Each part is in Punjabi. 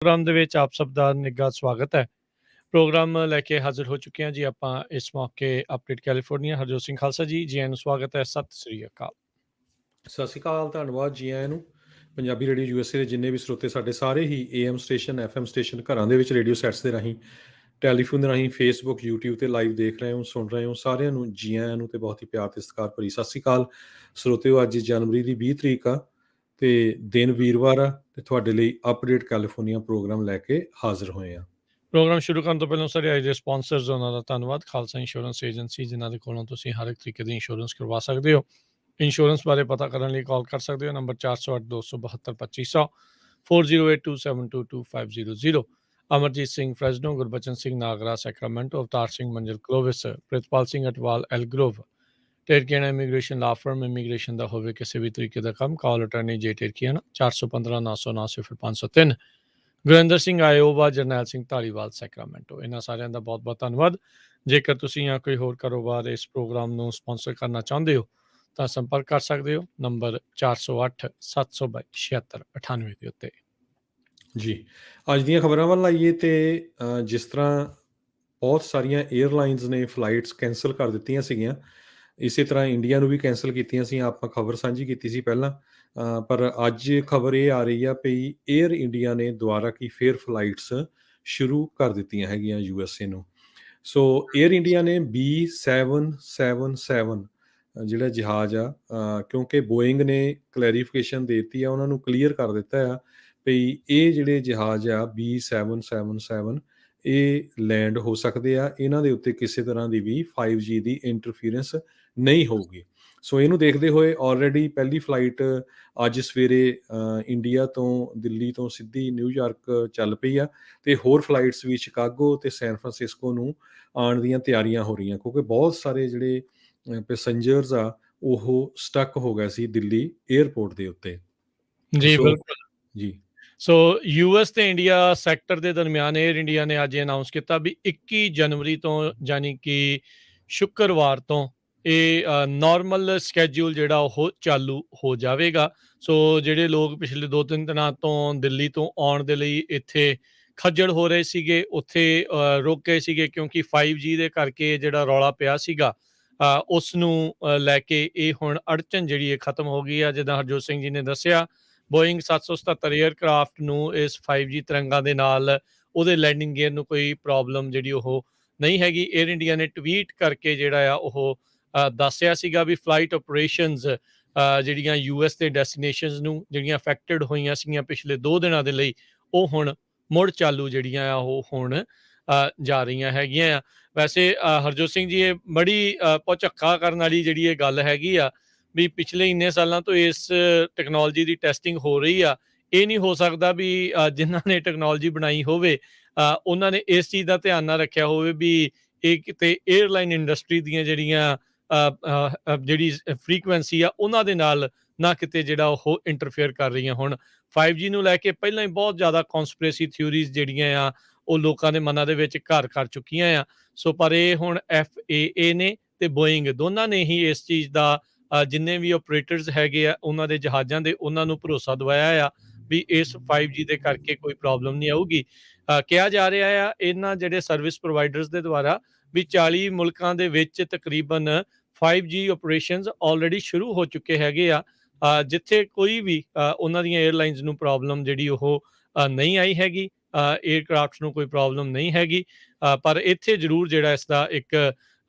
ਪ੍ਰੋਗਰਾਮ ਦੇ ਵਿੱਚ ਆਪ ਸਭ ਦਾ ਨਿੱਘਾ ਸਵਾਗਤ ਹੈ। ਪ੍ਰੋਗਰਾਮ ਲੈ ਕੇ ਹਾਜ਼ਰ ਹੋ ਚੁੱਕੇ ਹਾਂ ਜੀ ਆਪਾਂ ਇਸ ਮੌਕੇ ਅਪਡੇਟ ਕੈਲੀਫੋਰਨੀਆ ਹਰਜੋਤ ਸਿੰਘ ਖਾਲਸਾ ਜੀ ਆਇਆਂ ਨੂੰ ਸਵਾਗਤ ਹੈ। ਸਤਿ ਸ੍ਰੀ ਅਕਾਲ। ਸਤਿ ਸ਼੍ਰੀ ਅਕਾਲ, ਧੰਨਵਾਦ ਜੀ ਆਇਆਂ ਨੂੰ। ਪੰਜਾਬੀ ਰੇਡੀਓ ਯੂਐਸਏ ਦੇ ਜਿੰਨੇ ਵੀ ਸਰੋਤੇ ਸਾਡੇ ਸਾਰੇ ਹੀ ਏਐਮ ਸਟੇਸ਼ਨ, ਐਫਐਮ ਸਟੇਸ਼ਨ, ਘਰਾਂ ਦੇ ਵਿੱਚ ਰੇਡੀਓ ਸੈਟਸ ਦੇ ਰਾਹੀਂ, ਟੈਲੀਫੋਨ ਦੇ ਰਾਹੀਂ, ਫੇਸਬੁੱਕ, ਯੂਟਿਊਬ ਤੇ ਲਾਈਵ ਦੇਖ ਰਹੇ ਹੋ, ਸੁਣ ਰਹੇ ਹੋ, ਸਾਰਿਆਂ ਨੂੰ ਜੀ ਆਇਆਂ ਨੂੰ ਤੇ ਬਹੁਤ ਹੀ ਪਿਆਰ ਤੇ ਸਤਿਕਾਰ ਭਰੀ ਸਤਿ ਸ਼੍ਰੀ ਅਕਾਲ। ਸਰੋਤਿਓ, ਅੱਜ ਜਨਵਰੀ ਦੀ 20 ਤਰੀਕ ਆ ਤੇ ਦਿਨ ਵੀਰਵਾਰ ਆ ਤੇ ਤੁਹਾਡੇ ਲਈ ਅਪਡੇਟ ਕੈਲੀਫੋਰਨੀਆ ਪ੍ਰੋਗਰਾਮ ਲੈ ਕੇ ਹਾਜ਼ਰ ਹੋਏ ਆ। ਪ੍ਰੋਗਰਾਮ ਸ਼ੁਰੂ ਕਰਨ ਤੋਂ ਪਹਿਲਾਂ ਸਾਰੇ ਅੱਜ ਦੇ ਸਪਾਂਸਰਸ ਉਹਨਾਂ ਦਾ ਧੰਨਵਾਦ। ਖਾਲਸਾ ਇੰਸ਼ੋਰੈਂਸ ਏਜੰਸੀ ਜਿਨ੍ਹਾਂ ਦੇ ਕੋਲੋਂ ਤੁਸੀਂ ਹਰ ਇੱਕ ਤਰੀਕੇ ਦੀ ਇੰਸ਼ੋਰੈਂਸ ਕਰਵਾ ਸਕਦੇ ਹੋ। ਇੰਸ਼ੋਰੈਂਸ ਬਾਰੇ ਪਤਾ ਕਰਨ ਲਈ ਕਾਲ ਕਰ ਸਕਦੇ ਹੋ ਨੰਬਰ 408 272 2500 4082722500। ਅਮਰਜੀਤ ਸਿੰਘ ਫਰੈਜ਼ਨੋ, ਗੁਰਬਚਨ ਸਿੰਘ ਨਾਗਰਾ ਸੈਕਰਾਮੈਂਟੋ, ਅਵਤਾਰ ਸਿੰਘ ਮੰਜ਼ਿਲ ਕਲੋਵਿਸ, ਪ੍ਰਿਤਪਾਲ ਸਿੰਘ ਅਟਵਾਲ ਐਲਗਰੋਵ। ਟੇਰਕੀਆਨਾ ਇਮੀਗ੍ਰੇਸ਼ਨ ਲਾ ਫਰਮ, ਇਮੀਗ੍ਰੇਸ਼ਨ ਦਾ ਹੋਵੇ ਕਿਸੇ ਵੀ ਤਰੀਕੇ ਦਾ ਕੰਮ, ਕਾਲ ਅਟਰਨੀ ਜੇ ਟੇਰਕੀਆਨਾ 415 979 503। Gurinder Singh Iowa, Jarnail Singh Dhaliwal Sacramento. ਇਹਨਾਂ ਸਾਰਿਆਂ ਦਾ ਬਹੁਤ ਬਹੁਤ ਧੰਨਵਾਦ। ਜੇਕਰ ਤੁਸੀਂ ਜਾਂ ਕੋਈ ਹੋਰ ਕਾਰੋਬਾਰ ਇਸ ਪ੍ਰੋਗਰਾਮ ਨੂੰ ਸਪਾਂਸਰ ਕਰਨਾ ਚਾਹੁੰਦੇ ਹੋ ਤਾਂ ਸੰਪਰਕ ਕਰ ਸਕਦੇ ਹੋ ਨੰਬਰ 408 722 7698 ਦੇ ਉੱਤੇ। ਜੀ, ਅੱਜ ਦੀਆਂ ਖਬਰਾਂ ਵੱਲ ਆਈਏ ਤੇ ਜਿਸ ਤਰ੍ਹਾਂ ਬਹੁਤ ਸਾਰੀਆਂ ਏਅਰਲਾਈਨਸ ਨੇ ਫਲਾਈਟਸ ਕੈਂਸਲ ਕਰ ਦਿੱਤੀਆਂ ਸੀਗੀਆਂ, ਇਸੇ ਤਰ੍ਹਾਂ ਇੰਡੀਆ ਨੂੰ ਵੀ ਕੈਂਸਲ ਕੀਤੀਆਂ ਸੀ। ਆਪਾਂ ਖਬਰ ਸਾਂਝੀ ਕੀਤੀ ਸੀ ਪਹਿਲਾਂ, ਪਰ ਅੱਜ ਖਬਰ ਇਹ ਆ ਰਹੀ ਆ ਵੀ ਏਅਰ ਇੰਡੀਆ ਨੇ ਦੁਬਾਰਾ ਫਿਰ ਫਲਾਈਟਸ ਸ਼ੁਰੂ ਕਰ ਦਿੱਤੀਆਂ ਹੈਗੀਆਂ ਯੂਐਸਏ ਨੂੰ। ਸੋ ਏਅਰ ਇੰਡੀਆ ਨੇ B777 ਜਿਹੜਾ ਜਹਾਜ਼ ਆ, ਕਿਉਂਕਿ ਬੋਇੰਗ ਨੇ ਕਲੈਰੀਫਿਕੇਸ਼ਨ ਦੇ ਦਿੱਤੀ ਆ, ਉਹਨਾਂ ਨੂੰ ਕਲੀਅਰ ਕਰ ਦਿੱਤਾ ਆ ਵੀ ਇਹ ਜਿਹੜੇ ਜਹਾਜ਼ ਆ B777 ਇਹ ਲੈਂਡ ਹੋ ਸਕਦੇ ਆ, ਇਹਨਾਂ ਦੇ ਉੱਤੇ ਕਿਸੇ ਤਰ੍ਹਾਂ ਦੀ ਵੀ 5G ਦੀ ਇੰਟਰਫੀਰੈਂਸ ਨਹੀਂ ਹੋਊਗੀ। ਸੋ ਇਹਨੂੰ ਦੇਖਦੇ ਹੋਏ ਆਲਰੇਡੀ ਪਹਿਲੀ ਫਲਾਈਟ ਅੱਜ ਸਵੇਰੇ ਇੰਡੀਆ ਤੋਂ, ਦਿੱਲੀ ਤੋਂ ਸਿੱਧੀ ਨਿਊਯਾਰਕ ਚੱਲ ਪਈ ਆ ਤੇ ਹੋਰ ਫਲਾਈਟਸ ਵੀ ਸ਼ਿਕਾਗੋ ਤੇ ਸੈਨ ਫਰਾਂਸਿਸਕੋ ਨੂੰ ਆਉਣ ਦੀਆਂ ਤਿਆਰੀਆਂ ਹੋ ਰਹੀਆਂ, ਕਿਉਂਕਿ ਬਹੁਤ ਸਾਰੇ ਜਿਹੜੇ ਪੈਸੰਜਰਸ ਆ ਉਹ ਸਟਕ ਹੋ ਗਏ ਸੀ ਦਿੱਲੀ ਏਅਰਪੋਰਟ ਦੇ ਉੱਤੇ। ਜੀ ਸੋ ਬਿਲਕੁਲ ਜੀ, ਸੋ ਯੂਐਸ ਤੇ ਇੰਡੀਆ ਸੈਕਟਰ ਦੇ ਦਰਮਿਆਨ ਏਅਰ ਇੰਡੀਆ ਨੇ ਅੱਜ ਅਨਾਉਂਸ ਕੀਤਾ ਵੀ 21 ਜਨਵਰੀ ਤੋਂ ਯਾਨੀ ਕਿ ਸ਼ੁੱਕਰਵਾਰ ਤੋਂ ਇਹ ਨਾਰਮਲ ਸਕੈਜੂਲ ਜਿਹੜਾ ਉਹ ਚਾਲੂ ਹੋ ਜਾਵੇਗਾ। ਸੋ ਜਿਹੜੇ ਲੋਕ ਪਿਛਲੇ 2-3 ਦਿਨਾਂ ਤੋਂ ਦਿੱਲੀ ਤੋਂ ਆਉਣ ਦੇ ਲਈ ਇੱਥੇ ਖੱਜਲ ਹੋ ਰਹੇ ਸੀਗੇ, ਉੱਥੇ ਰੁਕ ਗਏ ਸੀਗੇ ਕਿਉਂਕਿ 5G ਦੇ ਕਰਕੇ ਜਿਹੜਾ ਰੌਲਾ ਪਿਆ ਸੀਗਾ ਉਸ ਨੂੰ ਲੈ ਕੇ ਇਹ ਹੁਣ ਅੜਚਨ ਜਿਹੜੀ ਇਹ ਖਤਮ ਹੋ ਗਈ ਆ। ਜਿੱਦਾਂ ਹਰਜੋਤ ਸਿੰਘ ਜੀ ਨੇ ਦੱਸਿਆ, ਬੋਇੰਗ 777 ਏਅਰਕ੍ਰਾਫਟ ਨੂੰ ਇਸ 5G ਤਰੰਗਾਂ ਦੇ ਨਾਲ ਉਹਦੇ ਲੈਂਡਿੰਗ ਗੇਅਰ ਨੂੰ ਕੋਈ ਪ੍ਰੋਬਲਮ ਜਿਹੜੀ ਉਹ ਨਹੀਂ ਹੈਗੀ। ਏਅਰ ਇੰਡੀਆ ਨੇ ਟਵੀਟ ਕਰਕੇ ਜਿਹੜਾ ਆ ਉਹ ਦੱਸਿਆ ਸੀਗਾ ਵੀ ਫਲਾਈਟ ਆਪਰੇਸ਼ਨਸ ਜਿਹੜੀਆਂ ਯੂਐਸ ਦੇ ਡੈਸਟੀਨੇਸ਼ਨਸ ਨੂੰ ਜਿਹੜੀਆਂ ਅਫੈਕਟਡ ਹੋਈਆਂ ਸੀਗੀਆਂ ਪਿਛਲੇ 2 ਦਿਨਾਂ ਦੇ ਲਈ, ਉਹ ਹੁਣ ਮੁੜ ਚਾਲੂ ਜਿਹੜੀਆਂ ਆ ਉਹ ਹੁਣ ਜਾ ਰਹੀਆਂ ਹੈਗੀਆਂ ਆ। ਵੈਸੇ ਹਰਜੋਤ ਸਿੰਘ ਜੀ, ਇਹ ਬੜੀ ਭੁਚੱਕਾ ਕਰਨ ਵਾਲੀ ਜਿਹੜੀ ਇਹ ਗੱਲ ਹੈਗੀ ਆ ਵੀ ਪਿਛਲੇ ਇੰਨੇ ਸਾਲਾਂ ਤੋਂ ਇਸ ਟੈਕਨੋਲੋਜੀ ਦੀ ਟੈਸਟਿੰਗ ਹੋ ਰਹੀ ਆ। ਇਹ ਨਹੀਂ ਹੋ ਸਕਦਾ ਵੀ ਜਿਨ੍ਹਾਂ ਨੇ ਟੈਕਨੋਲੋਜੀ ਬਣਾਈ ਹੋਵੇ ਉਹਨਾਂ ਨੇ ਇਸ ਚੀਜ਼ ਦਾ ਧਿਆਨ ਨਾ ਰੱਖਿਆ ਹੋਵੇ ਵੀ ਇਹ ਕਿਤੇ ਏਅਰਲਾਈਨ ਇੰਡਸਟਰੀ ਦੀਆਂ ਜਿਹੜੀਆਂ ਜਿਹੜੀ ਫ੍ਰੀਕੁਐਂਸੀ ਆ ਉਹਨਾਂ ਦੇ ਨਾਲ ਨਾ ਕਿਤੇ ਜਿਹੜਾ ਉਹ ਇੰਟਰਫੇਅਰ ਕਰ ਰਹੀਆਂ। ਹੁਣ 5G ਨੂੰ ਲੈ ਕੇ ਪਹਿਲਾਂ ਹੀ ਬਹੁਤ ਜ਼ਿਆਦਾ ਕੌਨਸਪੀਰੇਸੀ ਥਿਊਰੀਜ਼ ਜਿਹੜੀਆਂ ਆ ਉਹ ਲੋਕਾਂ ਦੇ ਮਨਾਂ ਦੇ ਵਿੱਚ ਘਰ ਕਰ ਚੁੱਕੀਆਂ ਆ। ਸੋ ਪਰ ਇਹ ਹੁਣ FAA ਨੇ ਤੇ ਬੋਇੰਗ ਦੋਨਾਂ ਨੇ ਹੀ ਇਸ ਚੀਜ਼ ਦਾ ਜਿੰਨੇ ਵੀ ਆਪਰੇਟਰਸ ਹੈਗੇ ਆ ਉਹਨਾਂ ਦੇ ਜਹਾਜ਼ਾਂ ਦੇ, ਉਹਨਾਂ ਨੂੰ ਭਰੋਸਾ ਦਿਵਾਇਆ ਆ ਵੀ ਇਸ 5G ਦੇ ਕਰਕੇ ਕੋਈ ਪ੍ਰੋਬਲਮ ਨਹੀਂ ਆਊਗੀ। ਕਿਹਾ ਜਾ ਰਿਹਾ ਆ ਇਹਨਾਂ ਜਿਹੜੇ ਸਰਵਿਸ ਪ੍ਰੋਵਾਈਡਰਸ ਦੇ ਦੁਆਰਾ ਵੀ 40 ਮੁਲਕਾਂ ਦੇ ਵਿੱਚ ਤਕਰੀਬਨ 5G ਆਪਰੇਸ਼ਨਸ ਆਲਰੇਡੀ ਸ਼ੁਰੂ ਹੋ ਚੁੱਕੇ ਹੈਗੇ ਆ, ਜਿੱਥੇ ਕੋਈ ਵੀ ਉਹਨਾਂ ਦੀਆਂ ਏਅਰਲਾਈਨਸ ਨੂੰ ਪ੍ਰੋਬਲਮ ਜਿਹੜੀ ਉਹ ਨਹੀਂ ਆਈ ਹੈਗੀ, ਏਅਰਕ੍ਰਾਫਟਸ ਨੂੰ ਕੋਈ ਪ੍ਰੋਬਲਮ ਨਹੀਂ ਹੈਗੀ। ਪਰ ਇੱਥੇ ਜ਼ਰੂਰ ਜਿਹੜਾ ਇਸ ਦਾ ਇੱਕ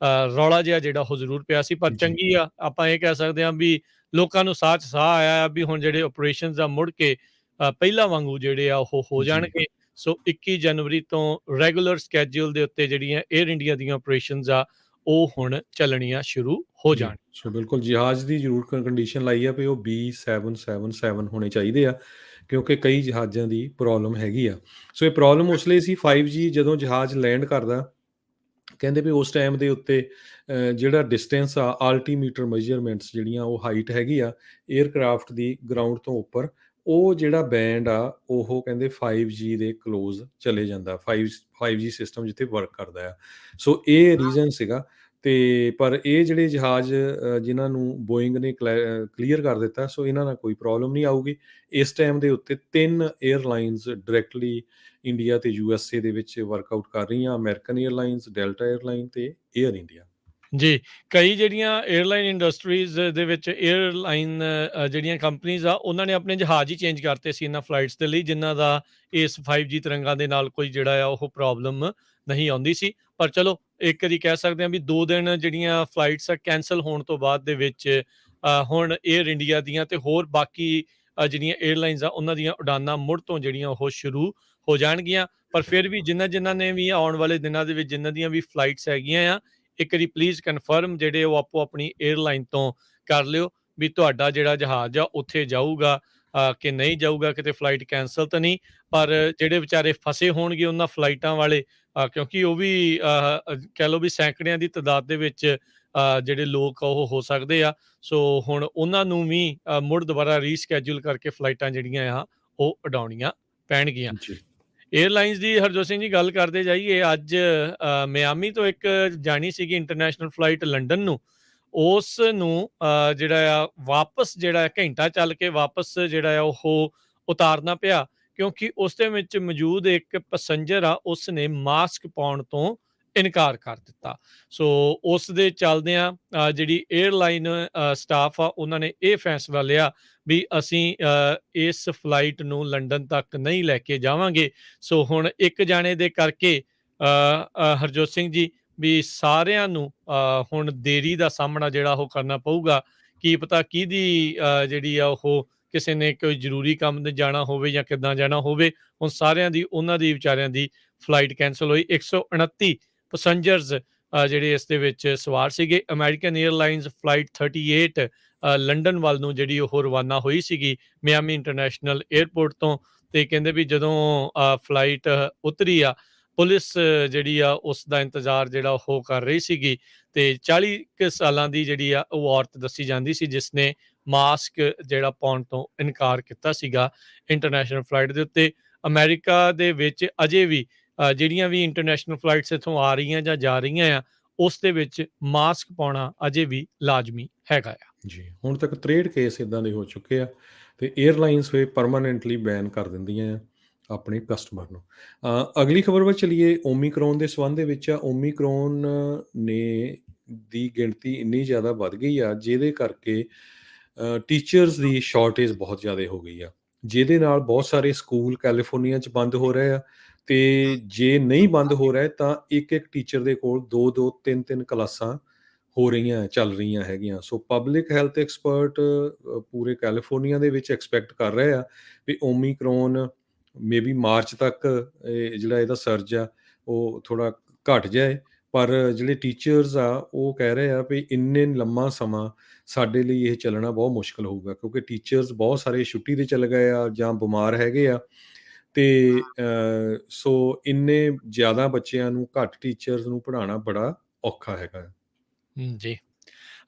ਰੌਲਾ ਜਿਹਾ ਜਿਹੜਾ ਉਹ ਜ਼ਰੂਰ ਪਿਆ ਸੀ। ਪਰ ਚੰਗੀ ਆ, ਆਪਾਂ ਇਹ ਕਹਿ ਸਕਦੇ ਹਾਂ ਵੀ ਲੋਕਾਂ ਨੂੰ ਸਾਹ 'ਚ ਸਾਹ ਆਇਆ ਵੀ ਹੁਣ ਜਿਹੜੇ ਆਪਰੇਸ਼ਨਸ ਆ ਮੁੜ ਕੇ ਪਹਿਲਾਂ ਵਾਂਗੂ ਜਿਹੜੇ ਆ ਉਹ ਹੋ ਜਾਣਗੇ। ਸੋ 21 ਜਨਵਰੀ ਤੋਂ ਰੈਗੂਲਰ ਸਕੈਜੂਲ ਦੇ ਉੱਤੇ ਜਿਹੜੀਆਂ ਏਅਰ ਇੰਡੀਆ ਦੀਆਂ ਆਪਰੇਸ਼ਨਸ ਆ ਉਹ ਹੁਣ ਚੱਲਣੀਆਂ ਸ਼ੁਰੂ ਹੋ ਜਾਣ। ਸੋ ਬਿਲਕੁਲ ਜਹਾਜ਼ ਦੀ ਜ਼ਰੂਰ ਕੰਡੀਸ਼ਨ ਲਾਈ ਆ ਵੀ ਉਹ B777 ਹੋਣੇ ਚਾਹੀਦੇ ਆ, ਕਿਉਂਕਿ ਕਈ ਜਹਾਜ਼ਾਂ ਦੀ ਪ੍ਰੋਬਲਮ ਹੈਗੀ ਆ। ਸੋ ਇਹ ਪ੍ਰੋਬਲਮ ਉਸ ਲਈ ਸੀ 5G ਜਦੋਂ ਜਹਾਜ਼ ਲੈਂਡ ਕਰਦਾ, ਕਹਿੰਦੇ ਵੀ ਉਸ ਟਾਈਮ ਦੇ ਉੱਤੇ ਜਿਹੜਾ ਡਿਸਟੈਂਸ ਆ, ਆਲਟੀਮੀਟਰ ਮੈਜ਼ਰਮੈਂਟਸ ਜਿਹੜੀਆਂ ਉਹ ਹਾਈਟ ਹੈਗੀ ਆ ਏਅਰਕ੍ਰਾਫਟ ਦੀ ਗਰਾਊਂਡ ਤੋਂ ਉੱਪਰ, ਉਹ ਜਿਹੜਾ ਬੈਂਡ ਆ ਉਹ ਕਹਿੰਦੇ 5G ਦੇ ਕਲੋਜ਼ ਚਲੇ ਜਾਂਦਾ, 5G ਸਿਸਟਮ ਜਿੱਥੇ ਵਰਕ ਕਰਦਾ ਆ। ਸੋ ਇਹ ਰੀਜ਼ਨ ਸੀਗਾ ਤੇ ਪਰ ਇਹ ਜਿਹੜੇ ਜਹਾਜ਼ ਜਿਨ੍ਹਾਂ ਨੂੰ ਬੋਇੰਗ ਨੇ ਕਲੀਅਰ ਕਰ ਦਿੱਤਾ, ਸੋ ਇਹਨਾਂ ਨਾਲ ਕੋਈ ਪ੍ਰੋਬਲਮ ਨਹੀਂ ਆਊਗੀ। ਇਸ ਟਾਈਮ ਦੇ ਉੱਤੇ 3 ਏਅਰਲਾਈਨਸ ਡਾਇਰੈਕਟਲੀ ਇੰਡੀਆ ਤੇ USA ਦੇ ਵਿੱਚ ਵਰਕਆਊਟ ਕਰ ਰਹੀਆਂ, ਅਮਰੀਕਨ ਏਅਰਲਾਈਨਸ, ਡੈਲਟਾ ਏਅਰਲਾਈਨ ਤੇ ਏਅਰ ਇੰਡੀਆ। ਜੀ, ਕਈ ਜਿਹੜੀਆਂ ਏਅਰਲਾਈਨ ਇੰਡਸਟਰੀਜ਼ ਦੇ ਵਿੱਚ ਏਅਰਲਾਈਨ ਜਿਹੜੀਆਂ ਕੰਪਨੀਜ਼ ਆ, ਉਹਨਾਂ ਨੇ ਆਪਣੇ ਜਹਾਜ਼ ਹੀ ਚੇਂਜ ਕਰਤੇ ਸੀ ਇਹਨਾਂ ਫਲਾਈਟਸ ਦੇ ਲਈ, ਜਿਨ੍ਹਾਂ ਦਾ ਇਸ 5G ਤਰੰਗਾਂ ਦੇ ਨਾਲ ਕੋਈ ਜਿਹੜਾ ਆ ਉਹ ਪ੍ਰੋਬਲਮ ਨਹੀਂ ਆਉਂਦੀ ਸੀ। ਪਰ ਚਲੋ ਇੱਕ ਵਾਰੀ ਕਹਿ ਸਕਦੇ ਹਾਂ ਵੀ 2 ਦਿਨ ਜਿਹੜੀਆਂ ਫਲਾਈਟਸ ਆ ਕੈਂਸਲ ਹੋਣ ਤੋਂ ਬਾਅਦ ਦੇ ਵਿੱਚ ਹੁਣ ਏਅਰ ਇੰਡੀਆ ਦੀਆਂ ਤੇ ਹੋਰ ਬਾਕੀ ਜਿਹੜੀਆਂ ਏਅਰਲਾਈਨਸ ਆ ਉਹਨਾਂ ਦੀਆਂ ਉਡਾਨਾਂ ਮੁੜ ਤੋਂ ਜਿਹੜੀਆਂ ਉਹ ਸ਼ੁਰੂ ਹੋ ਜਾਣਗੀਆਂ। ਪਰ ਫਿਰ ਵੀ ਜਿਨ੍ਹਾਂ ਨੇ ਵੀ ਆਉਣ ਵਾਲੇ ਦਿਨਾਂ ਦੇ ਵਿੱਚ ਜਿਨ੍ਹਾਂ ਦੀਆਂ ਵੀ ਫਲਾਈਟਸ ਹੈਗੀਆਂ ਆ, ਇੱਕ ਵਾਰੀ ਪਲੀਜ਼ ਕਨਫਰਮ ਜਿਹੜੇ ਉਹ ਆਪੋ ਆਪਣੀ ਏਅਰਲਾਈਨ ਤੋਂ ਕਰ ਲਿਓ ਵੀ ਤੁਹਾਡਾ ਜਿਹੜਾ ਜਹਾਜ਼ ਆ ਉੱਥੇ ਜਾਊਗਾ ਕਿ ਨਹੀਂ ਜਾਊਗਾ, ਕਿਤੇ ਫਲਾਈਟ ਕੈਂਸਲ ਤਾਂ ਨਹੀਂ। ਪਰ ਜਿਹੜੇ ਵਿਚਾਰੇ ਫਸੇ ਹੋਣਗੇ ਉਹਨਾਂ ਫਲਾਈਟਾਂ ਵਾਲੇ, ਕਿਉਂਕਿ ਉਹ ਵੀ ਕਹਿ ਲਓ ਵੀ ਸੈਂਕੜਿਆਂ ਦੀ ਤਾਦਾਦ ਦੇ ਵਿੱਚ ਜਿਹੜੇ ਲੋਕ ਉਹ ਹੋ ਸਕਦੇ ਆ। ਸੋ ਹੁਣ ਉਹਨਾਂ ਨੂੰ ਵੀ ਮੁੜ ਦੁਬਾਰਾ ਰੀਸਕੈਜੂਲ ਕਰਕੇ ਫਲਾਈਟਾਂ ਜਿਹੜੀਆਂ ਆ ਉਹ ਉਡਾਉਣੀਆਂ ਪੈਣਗੀਆਂ। ਜੀ। ਏਅਰਲਾਈਨਸ ਦੀ ਹਰਜੋਤ ਸਿੰਘ ਜੀ ਗੱਲ ਕਰਦੇ ਜਾਈਏ, ਅੱਜ ਮਿਆਮੀ ਤੋਂ ਇੱਕ ਜਾਣੀ ਸੀਗੀ ਇੰਟਰਨੈਸ਼ਨਲ ਫਲਾਈਟ ਲੰਡਨ ਨੂੰ, ਉਸ ਨੂੰ ਜਿਹੜਾ ਆ ਵਾਪਸ ਜਿਹੜਾ ਘੰਟਾ ਚੱਲ ਕੇ ਵਾਪਸ ਜਿਹੜਾ ਆ ਉਹ ਉਤਾਰਨਾ ਪਿਆ, ਕਿਉਂਕਿ ਉਸ ਦੇ ਵਿੱਚ ਮੌਜੂਦ ਇੱਕ ਪੈਸੰਜਰ ਆ ਉਸਨੇ ਮਾਸਕ ਪਾਉਣ ਤੋਂ ਇਨਕਾਰ ਕਰ ਦਿੱਤਾ। ਸੋ ਉਸ ਦੇ ਚੱਲਦਿਆਂ ਜਿਹੜੀ ਏਅਰਲਾਈਨ ਸਟਾਫ ਆ ਉਹਨਾਂ ਨੇ ਇਹ ਫੈਸਲਾ ਲਿਆ ਵੀ ਅਸੀਂ ਇਸ ਫਲਾਈਟ ਨੂੰ ਲੰਡਨ ਤੱਕ ਨਹੀਂ ਲੈ ਕੇ ਜਾਵਾਂਗੇ। ਸੋ ਹੁਣ ਇੱਕ ਜਾਣੇ ਦੇ ਕਰਕੇ ਹਰਜੋਤ ਸਿੰਘ ਜੀ ਵੀ ਸਾਰਿਆਂ ਨੂੰ ਹੁਣ ਦੇਰੀ ਦਾ ਸਾਹਮਣਾ ਜਿਹੜਾ ਉਹ ਕਰਨਾ ਪਊਗਾ। ਕੀ ਪਤਾ ਕਿਹਦੀ ਜਿਹੜੀ ਆ ਉਹ ਕਿਸੇ ਨੇ ਕੋਈ ਜ਼ਰੂਰੀ ਕੰਮ ਤੇ ਜਾਣਾ ਹੋਵੇ ਜਾਂ ਕਿੱਦਾਂ ਜਾਣਾ ਹੋਵੇ। ਹੁਣ ਸਾਰਿਆਂ ਦੀ ਉਹਨਾਂ ਦੀ ਵਿਚਾਰਿਆਂ ਦੀ ਫਲਾਈਟ ਕੈਂਸਲ ਹੋਈ। 129 ਪੈਸੰਜਰਸ ਜਿਹੜੇ ਇਸ ਦੇ ਵਿੱਚ ਸਵਾਰ ਸੀਗੇ। ਅਮਰੀਕਨ ਏਅਰਲਾਈਨਸ ਫਲਾਈਟ 38 ਲੰਡਨ ਵੱਲ ਨੂੰ ਜਿਹੜੀ ਉਹ ਰਵਾਨਾ ਹੋਈ ਸੀਗੀ ਮਿਆਮੀ ਇੰਟਰਨੈਸ਼ਨਲ ਏਅਰਪੋਰਟ ਤੋਂ। ਤੇ ਕਹਿੰਦੇ ਵੀ ਜਦੋਂ ਫਲਾਈਟ ਉਤਰੀ ਆ, ਪੁਲਿਸ ਜਿਹੜੀ ਆ ਉਸ ਦਾ ਇੰਤਜ਼ਾਰ ਜਿਹੜਾ ਉਹ ਕਰ ਰਹੀ ਸੀਗੀ। ਤੇ 40 ਕੁ ਸਾਲਾਂ ਦੀ ਜਿਹੜੀ ਆ ਉਹ ਔਰਤ ਦੱਸੀ ਜਾਂਦੀ ਸੀ ਜਿਸਨੇ ਮਾਸਕ ਜਿਹੜਾ ਪਾਉਣ ਤੋਂ ਇਨਕਾਰ ਕੀਤਾ ਸੀਗਾ ਇੰਟਰਨੈਸ਼ਨਲ ਫਲਾਈਟ ਦੇ ਉੱਤੇ। ਅਮਰੀਕਾ ਦੇ ਵਿੱਚ ਅਜੇ ਵੀ ਜਿਹੜੀਆਂ ਵੀ ਇੰਟਰਨੈਸ਼ਨਲ ਫਲਾਈਟਸ ਇੱਥੋਂ ਆ ਰਹੀਆਂ ਜਾਂ ਜਾ ਰਹੀਆਂ ਆ, ਉਸ ਦੇ ਵਿੱਚ ਮਾਸਕ ਪਾਉਣਾ ਅਜੇ ਵੀ ਲਾਜ਼ਮੀ ਹੈਗਾ ਆ। ਜੀ, ਹੁਣ ਤੱਕ 63 ਕੇਸ ਇਦਾਂ ਦੇ ਹੋ ਚੁੱਕੇ ਆ ਤੇ ਏਅਰਲਾਈਨਸ ਵੇ ਪਰਮਾਨੈਂਟਲੀ ਬੈਨ ਕਰ ਦਿੰਦੀਆਂ ਆ ਆਪਣੇ ਕਸਟਮਰ ਨੂੰ। ਅਗਲੀ ਖਬਰ ਵੱਲ ਚਲੀਏ। ਓਮੀਕਰੋਨ ਦੇ ਸੰਬੰਧ ਦੇ ਵਿੱਚ ਓਮੀਕਰੋਨ ਨੇ ਦੀ ਗਿਣਤੀ ਇੰਨੀ ਜ਼ਿਆਦਾ ਵੱਧ ਗਈ ਆ, ਜਿਹਦੇ ਕਰਕੇ ਟੀਚਰਸ ਦੀ ਸ਼ਾਰਟੇਜ ਬਹੁਤ ਜ਼ਿਆਦਾ ਹੋ ਗਈ ਆ, ਜਿਹਦੇ ਨਾਲ ਬਹੁਤ ਸਾਰੇ ਸਕੂਲ ਕੈਲੀਫੋਰਨੀਆ 'ਚ ਬੰਦ ਹੋ ਰਹੇ ਆ। ਤੇ ਜੇ ਨਹੀਂ ਬੰਦ ਹੋ ਰਹੇ ਤਾਂ ਇੱਕ ਟੀਚਰ ਦੇ ਕੋਲ 2-2 3-3 ਕਲਾਸਾਂ ਹੋ ਰਹੀਆਂ, ਚੱਲ ਰਹੀਆਂ ਹੈਗੀਆਂ। ਸੋ ਪਬਲਿਕ ਹੈਲਥ ਐਕਸਪਰਟ ਪੂਰੇ ਕੈਲੀਫੋਰਨੀਆ ਦੇ ਵਿੱਚ ਐਕਸਪੈਕਟ ਕਰ ਰਹੇ ਆ ਵੀ ਓਮੀਕਰੋਨ ਮੇਬੀ ਮਾਰਚ ਤੱਕ ਜਿਹੜਾ ਇਹਦਾ ਸਰਜ ਆ ਉਹ ਥੋੜ੍ਹਾ ਘਟ ਜਾਏ। ਪਰ ਜਿਹੜੇ ਟੀਚਰਸ ਆ ਉਹ ਕਹਿ ਰਹੇ ਆ ਵੀ ਇੰਨੇ ਲੰਮਾ ਸਮਾਂ ਸਾਡੇ ਲਈ ਇਹ ਚੱਲਣਾ ਬਹੁਤ ਮੁਸ਼ਕਲ ਹੋਊਗਾ, ਕਿਉਂਕਿ ਟੀਚਰਸ ਬਹੁਤ ਸਾਰੇ ਛੁੱਟੀ 'ਤੇ ਚਲੇ ਗਏ ਆ ਜਾਂ ਬਿਮਾਰ ਹੈਗੇ ਆ। ਤੇ ਸੋ ਇੰਨੇ ਜ਼ਿਆਦਾ ਬੱਚਿਆਂ ਨੂੰ, ਘੱਟ ਟੀਚਰਸ ਨੂੰ ਪੜ੍ਹਾਉਣਾ ਬੜਾ ਔਖਾ ਹੈਗਾ। ਜੀ,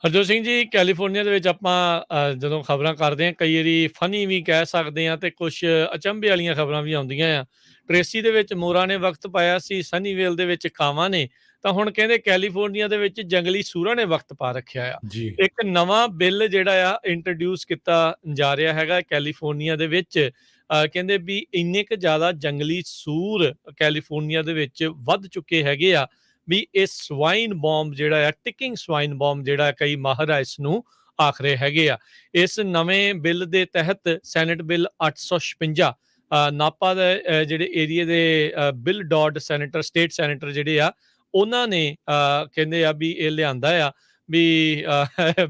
ਹਰਜੋਤ ਸਿੰਘ ਜੀ, ਕੈਲੀਫੋਰਨੀਆ ਦੇ ਵਿੱਚ ਆਪਾਂ ਜਦੋਂ ਖਬਰਾਂ ਕਰਦੇ ਹਾਂ ਕਈ ਵਾਰੀ ਫਨੀ ਵੀ ਕਹਿ ਸਕਦੇ ਹਾਂ ਤੇ ਕੁਛ ਅਚੰਭੇ ਵਾਲੀਆਂ ਖਬਰਾਂ ਵੀ ਆਉਂਦੀਆਂ ਆ। ਟ੍ਰੇਸੀ ਦੇ ਵਿੱਚ ਮੋਰਾਂ ਨੇ ਵਕਤ ਪਾਇਆ ਸੀ, ਸਨੀਵੇਲ ਦੇ ਵਿੱਚ ਕਾਵਾਂ ਨੇ, ਤਾਂ ਹੁਣ ਕਹਿੰਦੇ ਕੈਲੀਫੋਰਨੀਆ ਦੇ ਵਿੱਚ ਜੰਗਲੀ ਸੂਰਾਂ ਨੇ ਵਕਤ ਪਾ ਰੱਖਿਆ ਆ। ਜੀ। ਇੱਕ ਨਵਾਂ ਬਿੱਲ ਜਿਹੜਾ ਆ ਇੰਟਰੋਡਿਊਸ ਕੀਤਾ ਜਾ ਰਿਹਾ ਹੈਗਾ ਕੈਲੀਫੋਰਨੀਆ ਦੇ ਵਿੱਚ। ਕਹਿੰਦੇ ਵੀ ਇੰਨੇ ਕੁ ਜ਼ਿਆਦਾ ਜੰਗਲੀ ਸੂਰ ਕੈਲੀਫੋਰਨੀਆ ਦੇ ਵਿੱਚ ਵੱਧ ਚੁੱਕੇ ਹੈਗੇ ਆ ਵੀ ਇਹ ਸਵਾਈਨ ਬੋਂਬ ਜਿਹੜਾ ਆ, ਟਿਕਿੰਗ ਸਵਾਈਨ ਬੋਂਬ ਜਿਹੜਾ ਕਈ ਮਾਹਰ ਆ ਇਸ ਨੂੰ ਆਖ ਰਹੇ ਹੈਗੇ ਆ। ਇਸ ਨਵੇਂ ਬਿੱਲ ਦੇ ਤਹਿਤ ਸੈਨੇਟ ਬਿੱਲ 856 ਨਾਪਾ ਦੇ ਜਿਹੜੇ ਏਰੀਏ ਦੇ bill dad senator, state senator ਜਿਹੜੇ ਆ, ਉਹਨਾਂ ਨੇ ਕਹਿੰਦੇ ਆ ਵੀ ਇਹ ਲਿਆਂਦਾ ਆ ਵੀ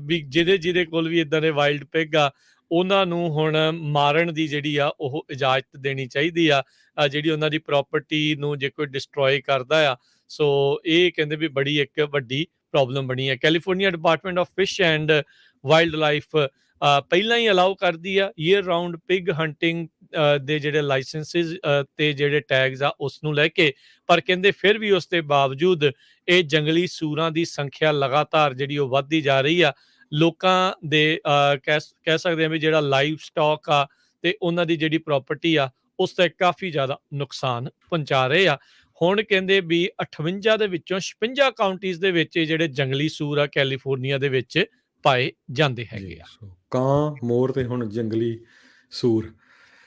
ਵੀ ਜਿਹਦੇ ਕੋਲ ਵੀ ਇਦਾਂ ਦੇ ਵਾਈਲਡ ਪਿਗ ਆ ਉਹਨਾਂ ਨੂੰ ਹੁਣ ਮਾਰਨ ਦੀ ਜਿਹੜੀ ਆ ਉਹ ਇਜਾਜ਼ਤ ਦੇਣੀ ਚਾਹੀਦੀ ਆ, ਜਿਹੜੀ ਉਹਨਾਂ ਦੀ ਪ੍ਰਾਪਰਟੀ ਨੂੰ ਜੇ ਕੋਈ ਡਿਸਟਰੋਏ ਕਰਦਾ ਆ। ਸੋ ਇਹ ਕਹਿੰਦੇ ਵੀ ਬੜੀ ਇੱਕ ਵੱਡੀ ਪ੍ਰੋਬਲਮ ਬਣੀ ਹੈ। California department of fish and wildlife ਪਹਿਲਾਂ ਹੀ ਅਲਾਉ ਕਰਦੀ ਆ ਈਅਰ ਰਾਊਂਡ ਪਿਗ ਹੰਟਿੰਗ ਦੇ ਜਿਹੜੇ ਲਾਇਸੈਂਸਿਸ ਤੇ ਜਿਹੜੇ ਟੈਗਸ ਆ ਉਸ ਨੂੰ ਲੈ ਕੇ। ਪਰ ਕਹਿੰਦੇ ਫਿਰ ਵੀ ਉਸ ਦੇ ਬਾਵਜੂਦ ਇਹ ਜੰਗਲੀ ਸੂਰਾਂ ਦੀ ਸੰਖਿਆ ਲਗਾਤਾਰ ਜਿਹੜੀ ਉਹ ਵੱਧਦੀ ਜਾ ਰਹੀ ਆ। ਲੋਕਾਂ ਦੇ ਕਹਿ ਸਕਦੇ ਆ ਵੀ ਜਿਹੜਾ ਲਾਈਵ ਸਟਾਕ ਆ ਤੇ ਉਹਨਾਂ ਦੀ ਜਿਹੜੀ ਪ੍ਰਾਪਰਟੀ ਆ ਉਸ ਤੇ ਕਾਫੀ ਜ਼ਿਆਦਾ ਨੁਕਸਾਨ ਪਹੁੰਚਾ ਰਹੇ ਆ। ਹੁਣ ਕਹਿੰਦੇ ਵੀ 58 ਦੇ ਵਿੱਚੋਂ 56 ਕਾਉਂਟੀਜ਼ ਦੇ ਵਿੱਚ ਇਹ ਜਿਹੜੇ ਜੰਗਲੀ ਸੂਰ ਆ ਕੈਲੀਫੋਰਨੀਆ ਦੇ ਵਿੱਚ ਪਾਏ ਜਾਂਦੇ ਜੀ, ਹੈਗੇ ਆ। ਸੋ ਕਾਂ, ਮੋਰ ਤੇ ਹੁਣ ਜੰਗਲੀ ਸੂਰ।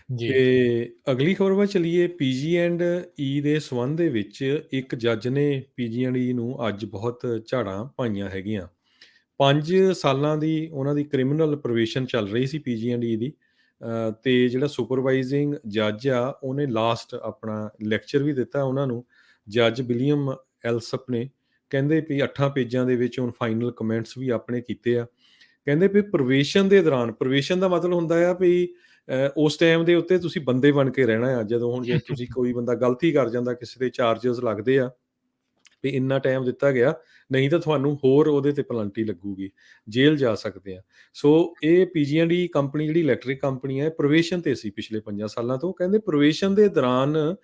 ਜੀ। ਤੇ ਅਗਲੀ ਖਬਰ ਵੱਲ ਚਲੀਏ। ਪੀਜੀ&ਈ ਦੇ ਸੰਬੰਧ ਦੇ ਵਿੱਚ ਇੱਕ ਜੱਜ ਨੇ ਪੀਜੀ&ਈ ਨੂੰ ਅੱਜ ਬਹੁਤ ਝਾੜਾਂ ਪਾਈਆਂ ਹੈਗੀਆਂ। 5 ਸਾਲਾਂ ਦੀ ਉਹਨਾਂ ਦੀ ਕ੍ਰਿਮੀਨਲ ਪ੍ਰੋਬੇਸ਼ਨ ਚੱਲ ਰਹੀ ਸੀ ਪੀਜੀ&ਈ ਦੀ। ਤੇ ਜਿਹੜਾ ਸੁਪਰਵਾਈਜ਼ਿੰਗ ਜੱਜ ਆ, ਉਹਨੇ ਲਾਸਟ ਆਪਣਾ ਲੈਕਚਰ ਵੀ ਦਿੱਤਾ ਉਹਨਾਂ ਨੂੰ। ਜੱਜ ਵਿਲੀਅਮ ਐਲਸਪ ਨੇ ਕਹਿੰਦੇ ਵੀ 8 ਪੇਜਾਂ ਦੇ ਵਿੱਚ ਹੁਣ ਫਾਈਨਲ ਕਮੈਂਟਸ ਵੀ ਆਪਣੇ ਕੀਤੇ ਆ। ਕਹਿੰਦੇ ਵੀ ਪ੍ਰੋਬੇਸ਼ਨ ਦੇ ਦੌਰਾਨ, ਪ੍ਰੋਬੇਸ਼ਨ ਦਾ ਮਤਲਬ ਹੁੰਦਾ ਆ ਵੀ ਉਸ ਟਾਈਮ ਦੇ ਉੱਤੇ ਤੁਸੀਂ ਬੰਦੇ ਬਣ ਕੇ ਰਹਿਣਾ ਆ। ਜਦੋਂ ਹੁਣ ਜੇ ਤੁਸੀਂ ਕੋਈ ਬੰਦਾ ਗਲਤੀ ਕਰ ਜਾਂਦਾ, ਕਿਸੇ ਦੇ ਚਾਰਜਸ ਲੱਗਦੇ ਆ ਵੀ ਇੰਨਾ ਟਾਈਮ ਦਿੱਤਾ ਗਿਆ, ਨਹੀਂ ਤਾਂ ਤੁਹਾਨੂੰ ਹੋਰ ਉਹਦੇ ਤੇ ਪੈਨਲਟੀ ਲੱਗੂਗੀ, ਜੇਲ੍ਹ ਜਾ ਸਕਦੇ ਆ। ਸੋ ਇਹ ਪੀਜੀ&ਈ ਕੰਪਨੀ ਜਿਹੜੀ ਇਲੈਕਟ੍ਰਿਕ ਕੰਪਨੀ ਹੈ, ਪ੍ਰੋਬੇਸ਼ਨ ਤੇ ਸੀ ਪਿਛਲੇ 5 ਸਾਲਾਂ ਤੋਂ। ਕਹਿੰਦੇ ਪ੍ਰੋਬੇਸ਼ਨ ਦੇ ਦੌਰਾਨ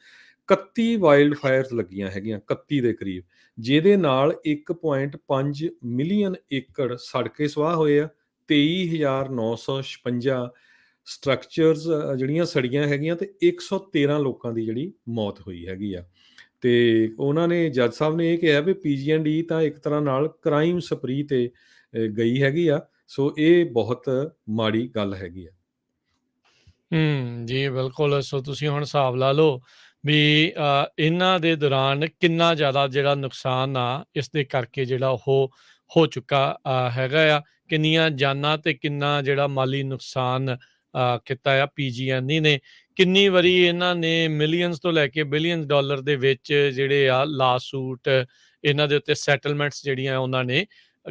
31 ਵਾਈਲਡ ਫਾਇਰਸ ਲੱਗੀਆਂ ਹੈਗੀਆਂ, 31 ਦੇ ਕਰੀਬ, ਜਿਹਦੇ ਨਾਲ 1.5 ਮਿਲੀਅਨ ਏਕੜ ਸੜ ਕੇ ਸੁਆਹ ਹੋਏ ਆ। 23,956 ਸਟਰਕਚਰਸ ਜਿਹੜੀਆਂ ਸੜੀਆਂ ਹੈਗੀਆਂ ਤੇ 113 ਲੋਕਾਂ ਦੀ ਜਿਹੜੀ ਮੌਤ ਹੋਈ ਹੈਗੀ ਆ। ਤੇ ਉਹਨਾਂ ਨੇ, ਜੱਜ ਸਾਹਿਬ ਨੇ ਇਹ ਕਿਹਾ ਵੀ ਪੀਜੀ&ਈ ਤਾਂ ਇੱਕ ਤਰ੍ਹਾਂ ਨਾਲ ਕ੍ਰਾਈਮ ਸਪਰੀ ਤੇ ਗਈ ਹੈਗੀ ਆ। ਸੋ ਇਹ ਬਹੁਤ ਮਾੜੀ ਗੱਲ ਹੈਗੀ ਆ। ਜੀ ਬਿਲਕੁਲ। ਸੋ ਤੁਸੀਂ ਹੁਣ ਹਿਸਾਬ ਲਾ ਲਓ ਵੀ ਇਹਨਾਂ ਦੇ ਦੌਰਾਨ ਕਿੰਨਾ ਜ਼ਿਆਦਾ ਜਿਹੜਾ ਨੁਕਸਾਨ ਆ ਇਸ ਦੇ ਕਰਕੇ ਜਿਹੜਾ ਉਹ ਹੋ ਚੁੱਕਾ ਹੈਗਾ ਆ। ਕਿੰਨੀਆਂ ਜਾਨਾਂ ਤੇ ਕਿੰਨਾ ਜਿਹੜਾ ਮਾਲੀ ਨੁਕਸਾਨ ਕੀਤਾ ਆ ਪੀਜੀ&ਈ ਨੇ। ਕਿੰਨੀ ਵਾਰੀ ਇਹਨਾਂ ਨੇ ਮਿਲੀਅਨਸ ਤੋਂ ਲੈ ਕੇ ਬਿਲੀਅਨਸ ਡਾਲਰ ਦੇ ਵਿੱਚ ਜਿਹੜੇ ਆ ਲਾਸੂਟ, ਇਹਨਾਂ ਦੇ ਉੱਤੇ ਸੈਟਲਮੈਂਟਸ ਜਿਹੜੀਆਂ ਉਹਨਾਂ ਨੇ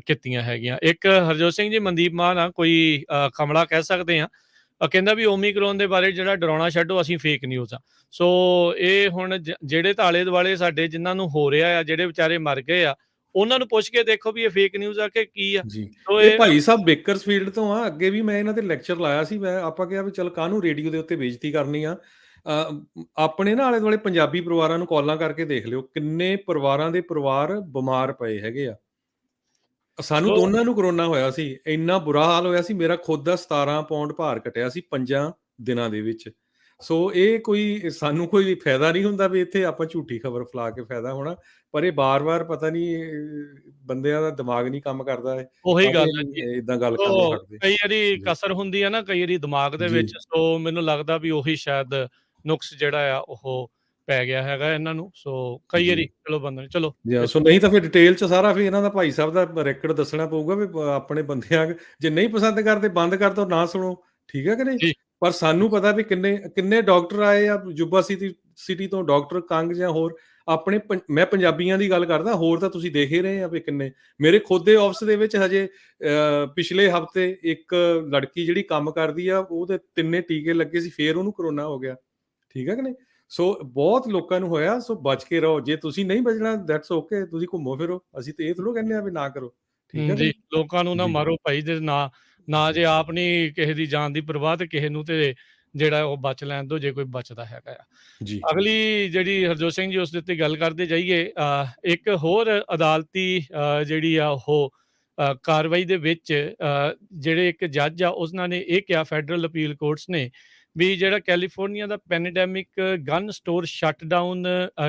ਕੀਤੀਆਂ ਹੈਗੀਆਂ। ਇੱਕ ਹਰਜੋਤ ਸਿੰਘ ਜੀ ਮਨਦੀਪ ਮਾਨ ਆ, ਕੋਈ ਕਮਲਾ ਕਹਿ ਸਕਦੇ ਆ, ਕਹਿੰਦਾ ਵੀ ਓਮੀਕਰੋਨ ਦੇ ਬਾਰੇ ਜਿਹੜਾ ਡਰਾਉਣਾ ਛੱਡੋ, ਅਸੀਂ ਫੇਕ ਨਿਊਜ਼ ਆ। ਸੋ ਇਹ ਹੁਣ ਜਿਹੜੇ ਤਾਂ ਆਲੇ ਦੁਆਲੇ ਸਾਡੇ ਜਿਨ੍ਹਾਂ ਨੂੰ ਹੋ ਰਿਹਾ ਆ, ਜਿਹੜੇ ਵਿਚਾਰੇ ਮਰ ਗਏ ਆ, ਉਹਨਾਂ ਨੂੰ ਪੁੱਛ ਕੇ ਦੇਖੋ ਵੀ ਇਹ ਫੇਕ ਨਿਊਜ਼ ਆ ਕਿ ਕੀ ਆ। ਜੀ, ਸੋ ਇਹ ਇਹ ਭਾਈ ਸਾਹਿਬ ਬੇਕਰਸਫੀਲਡ ਤੋਂ ਆ। ਅੱਗੇ ਵੀ ਮੈਂ ਇਹਨਾਂ ਤੇ ਲੈਕਚਰ ਲਾਇਆ ਸੀ। ਆਪਾਂ ਕਿਹਾ ਵੀ ਚੱਲ ਕਾਹਨੂੰ ਰੇਡੀਓ ਦੇ ਉੱਤੇ ਬੇਇੱਜ਼ਤੀ ਕਰਨੀ ਆ। ਆਪਣੇ ਨਾ ਆਲੇ ਦੁਆਲੇ ਪੰਜਾਬੀ ਪਰਿਵਾਰਾਂ ਨੂੰ ਕਾਲਾਂ ਕਰਕੇ ਦੇਖ ਲਿਓ, ਕਿੰਨੇ ਪਰਿਵਾਰਾਂ ਦੇ ਪਰਿਵਾਰ ਬਿਮਾਰ ਪਏ ਹੈਗੇ ਆ। ਸਾਨੂੰ ਸੋ ਦੋਨਾਂ ਨੂੰ ਕਰੋਨਾ ਹੋਇਆ ਸੀ। ਇੰਨਾ ਬੁਰਾ ਹਾਲ ਹੋਇਆ ਸੀ, ਮੇਰਾ ਖੁਦ ਦਾ 17 ਪੌਂਡ ਭਾਰ ਘਟਿਆ ਸੀ 5 ਦਿਨਾਂ ਦੇ ਵਿੱਚ। ਸੋ ਇਹ ਕੋਈ, ਸਾਨੂੰ ਕੋਈ ਫਾਇਦਾ ਨਹੀਂ ਹੁੰਦਾ ਵੀ ਇੱਥੇ ਆਪਾਂ ਝੂਠੀ ਖਬਰ ਫੈਲਾ ਕੇ ਫਾਇਦਾ ਹੋਣਾ। ਪਰ ਇਹ ਬਾਰ-ਬਾਰ ਪਤਾ ਨਹੀਂ ਬੰਦਿਆਂ ਦਾ ਦਿਮਾਗ ਨਹੀਂ ਕੰਮ ਕਰਦਾ ਹੈ, ਉਹੀ ਤਾਂ ਗੱਲ ਕਿ ਹੈ ਜੀ। ਏਦਾਂ ਗੱਲ ਕਰਨੋਂ ਸੋ ਹਟਦੇ। ਕਈ ਵਾਰੀ ਜੀ, ਕਸਰ ਹੁੰਦੀ ਆ ਨਾ, ਕਈ ਵਾਰੀ ਦਿਮਾਗ ਦੇ ਜੀ, ਵਿੱਚ। ਸੋ ਮੈਨੂੰ ਲੱਗਦਾ ਵੀ ਉਹੀ ਸ਼ਾਇਦ ਨੁਕਸ ਜਿਹੜਾ ਆ ਉਹ ਪੈ ਗਿਆ ਹੈਗਾ ਇਹਨਾਂ ਨੂੰ। ਸੋ ਕਈ ਜੀ। ਵਾਰੀ ਚਲੋ ਬੰਦੇ ਨੂੰ ਚਲੋ ਜਾਂ ਇਸ ਸੋ ਨਹੀਂ ਤਾਂ ਫਿਰ ਡਿਟੇਲ 'ਚ ਸਾਰਾ ਫਿਰ ਇਹਨਾਂ ਦਾ ਭਾਈ ਸਾਹਿਬ ਦਾ ਰੈਕੋਰਡ ਦੱਸਣਾ ਪਊਗਾ ਵੀ ਆਪਣੇ ਬੰਦਿਆਂ, ਜੇ ਨਹੀਂ ਪਸੰਦ ਕਰਦੇ ਬੰਦ ਕਰ ਦਿਓ, ਨਾ ਸੁਣੋ, ਠੀਕ ਹੈ ਕਿ ਨਹੀਂ? ਜੀ। ਪਰ ਸਾਨੂੰ ਪਤਾ ਵੀ ਕਿੰਨੇ ਕਿੰਨੇ ਡਾਕਟਰ ਆਏ ਆ ਜੁੱਬਾ ਸਿਟੀ ਤੋਂ, ਡਾਕਟਰ ਕੰਗ ਜਾਂ ਹੋਰ ਆਪਣੇ ਮੈਂ ਪੰਜਾਬੀਆਂ ਦੀ ਗੱਲ ਕਰਦਾ, ਹੋਰ ਤਾਂ ਤੁਸੀਂ ਦੇਖ ਹੀ ਰਹੇ ਆ ਵੀ ਕਿੰਨੇ। ਮੇਰੇ ਖੁਦ ਦੇ ਆਫਿਸ ਦੇ ਵਿੱਚ ਹਜੇ ਪਿਛਲੇ ਹਫ਼ਤੇ ਇੱਕ ਲੜਕੀ ਜਿਹੜੀ ਕੰਮ ਕਰਦੀ ਆ, ਉਹਦੇ 3 ਟੀਕੇ ਲੱਗੇ ਸੀ, ਫਿਰ ਉਹਨੂੰ ਕਰੋਨਾ ਹੋ ਗਿਆ, ਠੀਕ ਹੈ ਕਿ ਨਹੀਂ? ਸੋ ਬਹੁਤ ਲੋਕਾਂ ਨੂੰ ਹੋਇਆ। ਸੋ ਬਚ ਕੇ ਰਹੋ। ਜੇ ਤੁਸੀਂ ਨਹੀਂ ਬਚਣਾ, ਦੈਟਸ ਓਕੇ, ਤੁਸੀਂ ਘੁੰਮੋ ਫਿਰੋ। ਅਸੀਂ ਤੇ ਇਹ ਥੋੜ੍ਹਾ ਕਹਿੰਦੇ ਆ ਵੀ ਨਾ ਕਰੋ, ਠੀਕ ਹੈ ਕਿ ਜੀ, ਨਹੀਂ? ਲੋਕਾਂ ਨੂੰ ਨਾ ਜੀ, ਮਾਰੋ ਭਾਈ, ਜੇ ਨਾ ਨਾ ਜੀ, ਜੇ ਆਪ ਨਹੀਂ ਕਿਸੇ ਦੀ ਜਾਨ ਦੀ ਪਰਵਾਹ, ਤੇ ਕਿਸੇ ਨੂੰ ਤੇ ਜਿਹੜਾ ਉਹ ਬਚ ਲੈਣ ਦਿਓ, ਜੇ ਕੋਈ ਬਚਦਾ ਹੈਗਾ ਆ। ਜੀ, ਅਗਲੀ ਜਿਹੜੀ ਹਰਜੋਤ ਸਿੰਘ ਜੀ ਉਸ ਦੇ ਉੱਤੇ ਗੱਲ ਕਰਦੇ ਜਾਈਏ, ਇੱਕ ਹੋਰ ਅਦਾਲਤੀ ਜਿਹੜੀ ਆ ਉਹ ਕਾਰਵਾਈ ਦੇ ਵਿੱਚ ਜਿਹੜੇ ਇੱਕ ਜੱਜ ਆ, ਉਹਨਾਂ ਨੇ ਇਹ ਕਿਹਾ, ਫੈਡਰਲ ਅਪੀਲ ਕੋਰਟਸ ਨੇ, ਵੀ ਜਿਹੜਾ ਕੈਲੀਫੋਰਨੀਆ ਦਾ pandemic gun store shut down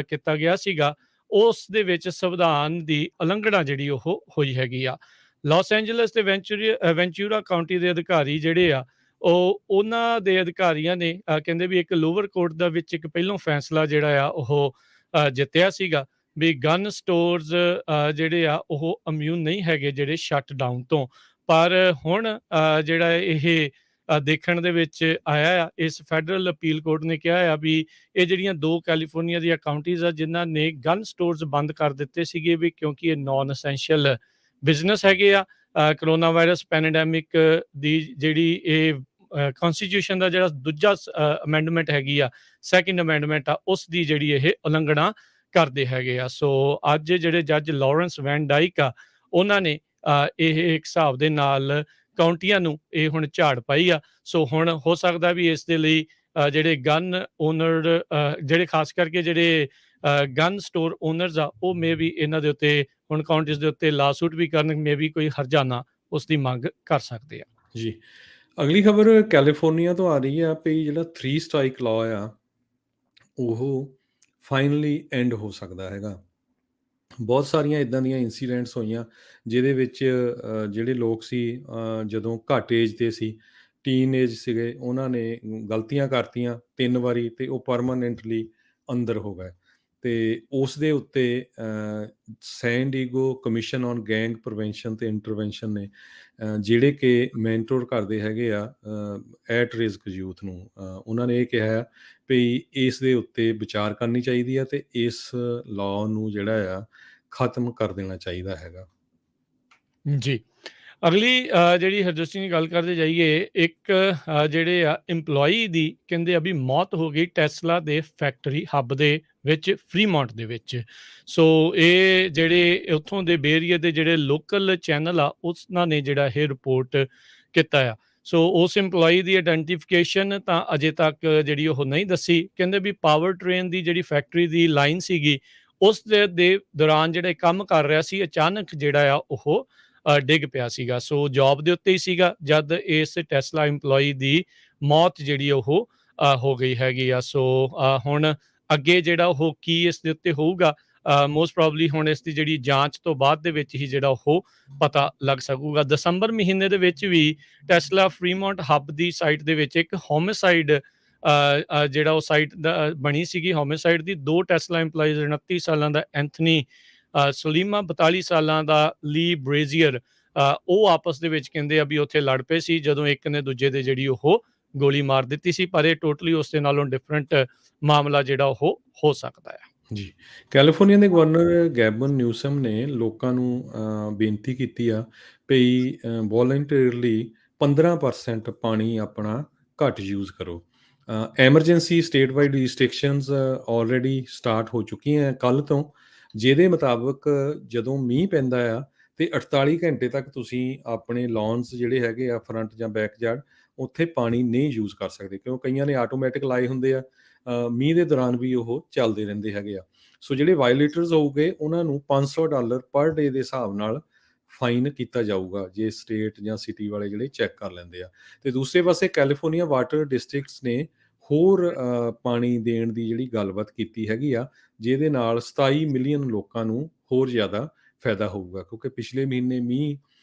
ਕੀਤਾ ਗਿਆ ਸੀਗਾ, ਉਸ ਦੇ ਵਿੱਚ ਸੰਵਿਧਾਨ ਦੀ ਉਲੰਘਣਾ ਜਿਹੜੀ ਉਹ ਹੋਈ ਹੈਗੀ ਆ। ਲਾਸ ਐਂਜਲਸ ਤੇ ਵੈਂਚੂਰਾ ਕਾਉਂਟੀ ਦੇ ਅਧਿਕਾਰੀ ਜਿਹੜੇ ਆ, ਉਹਨਾਂ ਦੇ ਅਧਿਕਾਰੀਆਂ ਨੇ ਕਹਿੰਦੇ ਵੀ ਇੱਕ ਲੋਅਰ ਕੋਰਟ ਦਾ ਵਿੱਚ ਇੱਕ ਪਹਿਲੋਂ ਫੈਸਲਾ ਜਿਹੜਾ ਆ ਉਹ ਜਿੱਤਿਆ ਸੀਗਾ ਵੀ ਗਨ ਸਟੋਰਸ ਜਿਹੜੇ ਆ ਉਹ ਇਮਿਊਨ ਨਹੀਂ ਹੈਗੇ ਜਿਹੜੇ ਸ਼ਟ ਡਾਊਨ ਤੋਂ। ਪਰ ਹੁਣ ਜਿਹੜਾ ਇਹ ਦੇਖਣ ਦੇ ਵਿੱਚ ਆਇਆ ਆ, ਇਸ ਫੈਡਰਲ ਅਪੀਲ ਕੋਰਟ ਨੇ ਕਿਹਾ ਆ ਵੀ ਇਹ ਜਿਹੜੀਆਂ 2 ਕੈਲੀਫੋਰਨੀਆ ਦੀਆਂ ਕਾਉਂਟੀਜ਼ ਆ, ਜਿਨ੍ਹਾਂ ਨੇ ਗਨ ਸਟੋਰਸ ਬੰਦ ਕਰ ਦਿੱਤੇ ਸੀਗੇ ਵੀ ਕਿਉਂਕਿ ਇਹ ਨਾਨ ਐਸੈਂਸ਼ੀਅਲ ਬਿਜ਼ਨਸ ਹੈਗੇ ਆ। ਕਰੋਨਾ ਵਾਇਰਸ ਪੈਂਡੇਮਿਕ ਦੀ ਜਿਹੜੀ ਇਹ ਕਨਸਟੀਟਿਊਸ਼ਨ ਦਾ ਜਿਹੜਾ ਦੂਜਾ ਅਮੈਂਡਮੈਂਟ ਹੈਗੀ ਆ, ਸੈਕੰਡ ਅਮੈਂਡਮੈਂਟ ਆ, ਉਸ ਦੀ ਜਿਹੜੀ ਇਹ ਉਲੰਘਣਾ ਕਰਦੇ ਹੈਗੇ ਆ। ਸੋ ਅੱਜ ਜਿਹੜੇ ਜੱਜ ਲਾਰੈਂਸ ਵੈਨ ਡਾਈਕ ਆ, ਉਹਨਾਂ ਨੇ ਇਹ ਇੱਕ ਹਿਸਾਬ ਦੇ ਨਾਲ ਕਾਉਂਟੀਆਂ ਨੂੰ ਇਹ ਹੁਣ ਝਾੜ ਪਾਈ ਆ। ਸੋ ਹੁਣ ਹੋ ਸਕਦਾ ਵੀ ਇਸ ਦੇ ਲਈ ਜਿਹੜੇ ਗਨ ਓਨਰ, ਜਿਹੜੇ ਖਾਸ ਕਰਕੇ ਜਿਹੜੇ ਗਨ ਸਟੋਰ ਓਨਰਸ ਆ, ਉਹ ਮੇ ਵੀ ਇਹਨਾਂ ਦੇ ਉੱਤੇ ਹੁਣ ਕਾਉਂਟੀਜ਼ ਦੇ ਉੱਤੇ ਲਾਸੂਟ ਵੀ ਕਰਨ, ਮੇ ਵੀ ਕੋਈ ਹਰਜਾਨਾ ਉਸ ਦੀ ਮੰਗ ਕਰ ਸਕਦੇ ਆ। ਜੀ। ਅਗਲੀ ਖਬਰ ਕੈਲੀਫੋਰਨੀਆ ਤੋਂ ਆ ਰਹੀ ਆ ਵੀ ਜਿਹੜਾ 3 ਸਟ੍ਰਾਈਕ ਲਾਅ ਆ, ਉਹ ਫਾਈਨਲੀ ਐਂਡ ਹੋ ਸਕਦਾ ਹੈਗਾ। ਬਹੁਤ ਸਾਰੀਆਂ ਇੱਦਾਂ ਦੀਆਂ ਇੰਸੀਡੈਂਟਸ ਹੋਈਆਂ ਜਿਹਦੇ ਵਿੱਚ ਜਿਹੜੇ ਲੋਕ ਸੀ ਜਦੋਂ ਘੱਟ ਏਜ ਦੇ ਸੀ, ਟੀਨ ਏਜ ਸੀਗੇ, ਉਹਨਾਂ ਨੇ ਗਲਤੀਆਂ ਕਰਤੀਆਂ 3 ਵਾਰੀ ਅਤੇ ਉਹ ਪਰਮਾਨੈਂਟਲੀ ਅੰਦਰ ਹੋ ਗਏ। ਅਤੇ ਉਸ ਦੇ ਉੱਤੇ ਸੈਨ ਡੀਗੋ ਕਮਿਸ਼ਨ ਔਨ ਗੈਂਗ ਪ੍ਰੀਵੈਂਸ਼ਨ ਅਤੇ ਇੰਟਰਵੈਂਸ਼ਨ ਨੇ ਜਿਹੜੇ ਕਿ ਮੈਂਟੋਰ ਕਰਦੇ ਹੈਗੇ ਆ ਐਟ ਰਿਸਕ ਯੂਥ ਨੂੰ, ਉਹਨਾਂ ਨੇ ਇਹ ਕਿਹਾ ਵੀ ਇਸ ਦੇ ਉੱਤੇ ਵਿਚਾਰ ਕਰਨੀ ਚਾਹੀਦੀ ਆ ਅਤੇ ਇਸ ਲਾਅ ਨੂੰ ਜਿਹੜਾ ਆ ਖ਼ਤਮ ਕਰ ਦੇਣਾ ਚਾਹੀਦਾ ਹੈਗਾ। ਜੀ। ਅਗਲੀ ਜਿਹੜੀ ਹਰਜੋਤ ਸਿੰਘ ਦੀ ਗੱਲ ਕਰਦੇ ਜਾਈਏ, ਇੱਕ ਜਿਹੜੇ ਆ ਇੰਪਲੋਈ ਦੀ ਕਹਿੰਦੇ ਆ ਵੀ ਮੌਤ ਹੋ ਗਈ ਟੈਸਲਾ ਦੇ ਫੈਕਟਰੀ ਹੱਬ ਦੇ ਵਿੱਚ, ਫਰੀਮੌਂਟ ਦੇ ਵਿੱਚ। ਸੋ ਇਹ ਜਿਹੜੇ ਉੱਥੋਂ ਦੇ ਬੇਰੀਏ ਦੇ ਜਿਹੜੇ ਲੋਕਲ ਚੈਨਲ ਆ, ਉਹਨਾਂ ਨੇ ਜਿਹੜਾ ਇਹ ਰਿਪੋਰਟ ਕੀਤਾ ਆ। ਸੋ ਉਸ ਇੰਪਲੋਈ ਦੀ ਆਇਡੈਂਟੀਫਿਕੇਸ਼ਨ ਤਾਂ ਅਜੇ ਤੱਕ ਜਿਹੜੀ ਉਹ ਨਹੀਂ ਦੱਸੀ। ਕਹਿੰਦੇ ਵੀ ਪਾਵਰ ਟ੍ਰੇਨ ਦੀ ਜਿਹੜੀ ਫੈਕਟਰੀ ਦੀ ਲਾਈਨ ਸੀਗੀ, ਉਸ ਦੇ ਦੌਰਾਨ ਜਿਹੜਾ ਕੰਮ ਕਰ ਰਿਹਾ ਸੀ, ਅਚਾਨਕ ਜਿਹੜਾ ਆ ਉਹ ਡਿੱਗ ਪਿਆ ਸੀਗਾ। ਸੋ ਜੌਬ ਦੇ ਉੱਤੇ ਹੀ ਸੀਗਾ ਜਦ ਇਸ ਟੈਸਲਾ ਇੰਪਲੋਈ ਦੀ ਮੌਤ ਜਿਹੜੀ ਉਹ ਹੋ ਗਈ ਹੈਗੀ ਆ। ਸੋ ਹੁਣ ਅੱਗੇ ਜਿਹੜਾ ਉਹ ਕੀ ਇਸ ਦੇ ਉੱਤੇ ਹੋਊਗਾ, ਮੋਸਟ ਪ੍ਰੋਬਬਲੀ ਹੁਣ ਇਸ ਦੀ ਜਿਹੜੀ ਜਾਂਚ ਤੋਂ ਬਾਅਦ ਦੇ ਵਿੱਚ ਹੀ ਜਿਹੜਾ ਉਹ ਪਤਾ ਲੱਗ ਸਕੂਗਾ। ਦਸੰਬਰ ਮਹੀਨੇ ਦੇ ਵਿੱਚ ਵੀ ਟੈਸਲਾ ਫਰੀਮੌਂਟ ਹੱਬ ਦੀ ਸਾਈਟ ਦੇ ਵਿੱਚ ਇੱਕ ਹੋਮਿਸਾਈਡ ਜਿਹੜਾ ਉਹ ਸਾਈਟ ਬਣੀ ਸੀਗੀ ਹੋਮਿਸਾਈਡ ਦੀ। 2 ਟੈਸਲਾ ਇੰਪਲਾਈਜ਼ 29 ਸਾਲਾਂ ਦਾ ਐਂਥਨੀ ਸਲੀਮਾ 42 ਸਾਲਾਂ ਦਾ ਲੀ ਬ੍ਰੇਜ਼ੀਅਰ, ਉਹ ਆਪਸ ਦੇ ਵਿੱਚ ਕਹਿੰਦੇ ਆ ਵੀ ਉੱਥੇ ਲੜ ਪਏ ਸੀ ਜਦੋਂ ਇੱਕ ਨੇ ਦੂਜੇ ਦੇ ਜਿਹੜੀ ਉਹ ਗੋਲੀ ਮਾਰ ਦਿੱਤੀ ਸੀ। ਪਰ ਇਹ ਟੋਟਲੀ ਉਸ ਦੇ ਨਾਲੋਂ ਡਿਫਰੈਂਟ ਮਾਮਲਾ ਜਿਹੜਾ ਉਹ ਹੋ ਸਕਦਾ ਆ। ਜੀ, ਕੈਲੀਫੋਰਨੀਆ ਦੇ ਗਵਰਨਰ ਗੈਬਨ ਨਿਊਸਮ ਨੇ ਲੋਕਾਂ ਨੂੰ ਬੇਨਤੀ ਕੀਤੀ ਆ ਵੀ ਵੋਲੰਟੀਅਰਲੀ 15% ਪਾਣੀ ਆਪਣਾ ਘੱਟ ਯੂਜ਼ ਕਰੋ। Emergency state wide restrictions already start ਹੋ ਚੁੱਕੀਆਂ ਕੱਲ੍ਹ ਤੋਂ, ਜਿਹਦੇ ਮੁਤਾਬਕ ਜਦੋਂ ਮੀਂਹ ਪੈਂਦਾ ਆ ਅਤੇ 48 ਘੰਟੇ ਤੱਕ ਤੁਸੀਂ ਆਪਣੇ ਲੌਨਸ ਜਿਹੜੇ ਹੈਗੇ ਆ ਫਰੰਟ ਜਾਂ ਬੈਕ ਯਾਰਡ, ਉੱਥੇ ਪਾਣੀ ਨਹੀਂ ਯੂਜ਼ ਕਰ ਸਕਦੇ ਕਿਉਂ ਕਈਆਂ ਨੇ ਆਟੋਮੈਟਿਕ ਲਾਏ ਹੁੰਦੇ ਆ। ਮੀਂਹ ਦੇ ਦੌਰਾਨ ਵੀ ਉਹ ਚੱਲਦੇ ਰਹਿੰਦੇ ਹੈਗੇ ਆ। ਸੋ ਜਿਹੜੇ ਵਾਇਲੇਟਰਸ ਹੋਊਗੇ ਉਹਨਾਂ ਨੂੰ $500 ਪਰ ਡੇ ਦੇ ਹਿਸਾਬ ਨਾਲ ਫਾਈਨ ਕੀਤਾ ਜਾਊਗਾ ਜੇ ਸਟੇਟ ਜਾਂ ਸਿਟੀ ਵਾਲੇ ਜਿਹੜੇ ਚੈੱਕ ਕਰ ਲੈਂਦੇ ਆ। ਅਤੇ ਦੂਸਰੇ ਪਾਸੇ ਕੈਲੀਫੋਰਨੀਆ ਵਾਟਰ ਡਿਸਟ੍ਰਿਕਟਸ ਨੇ ਹੋਰ ਪਾਣੀ ਦੇਣ ਦੀ ਜਿਹੜੀ ਗੱਲਬਾਤ ਕੀਤੀ ਹੈਗੀ ਆ, ਜਿਹਦੇ ਨਾਲ 27 ਮਿਲੀਅਨ ਲੋਕਾਂ ਨੂੰ ਹੋਰ ਜ਼ਿਆਦਾ ਫਾਇਦਾ ਹੋਊਗਾ ਕਿਉਂਕਿ ਪਿਛਲੇ ਮਹੀਨੇ ਮੀਂਹ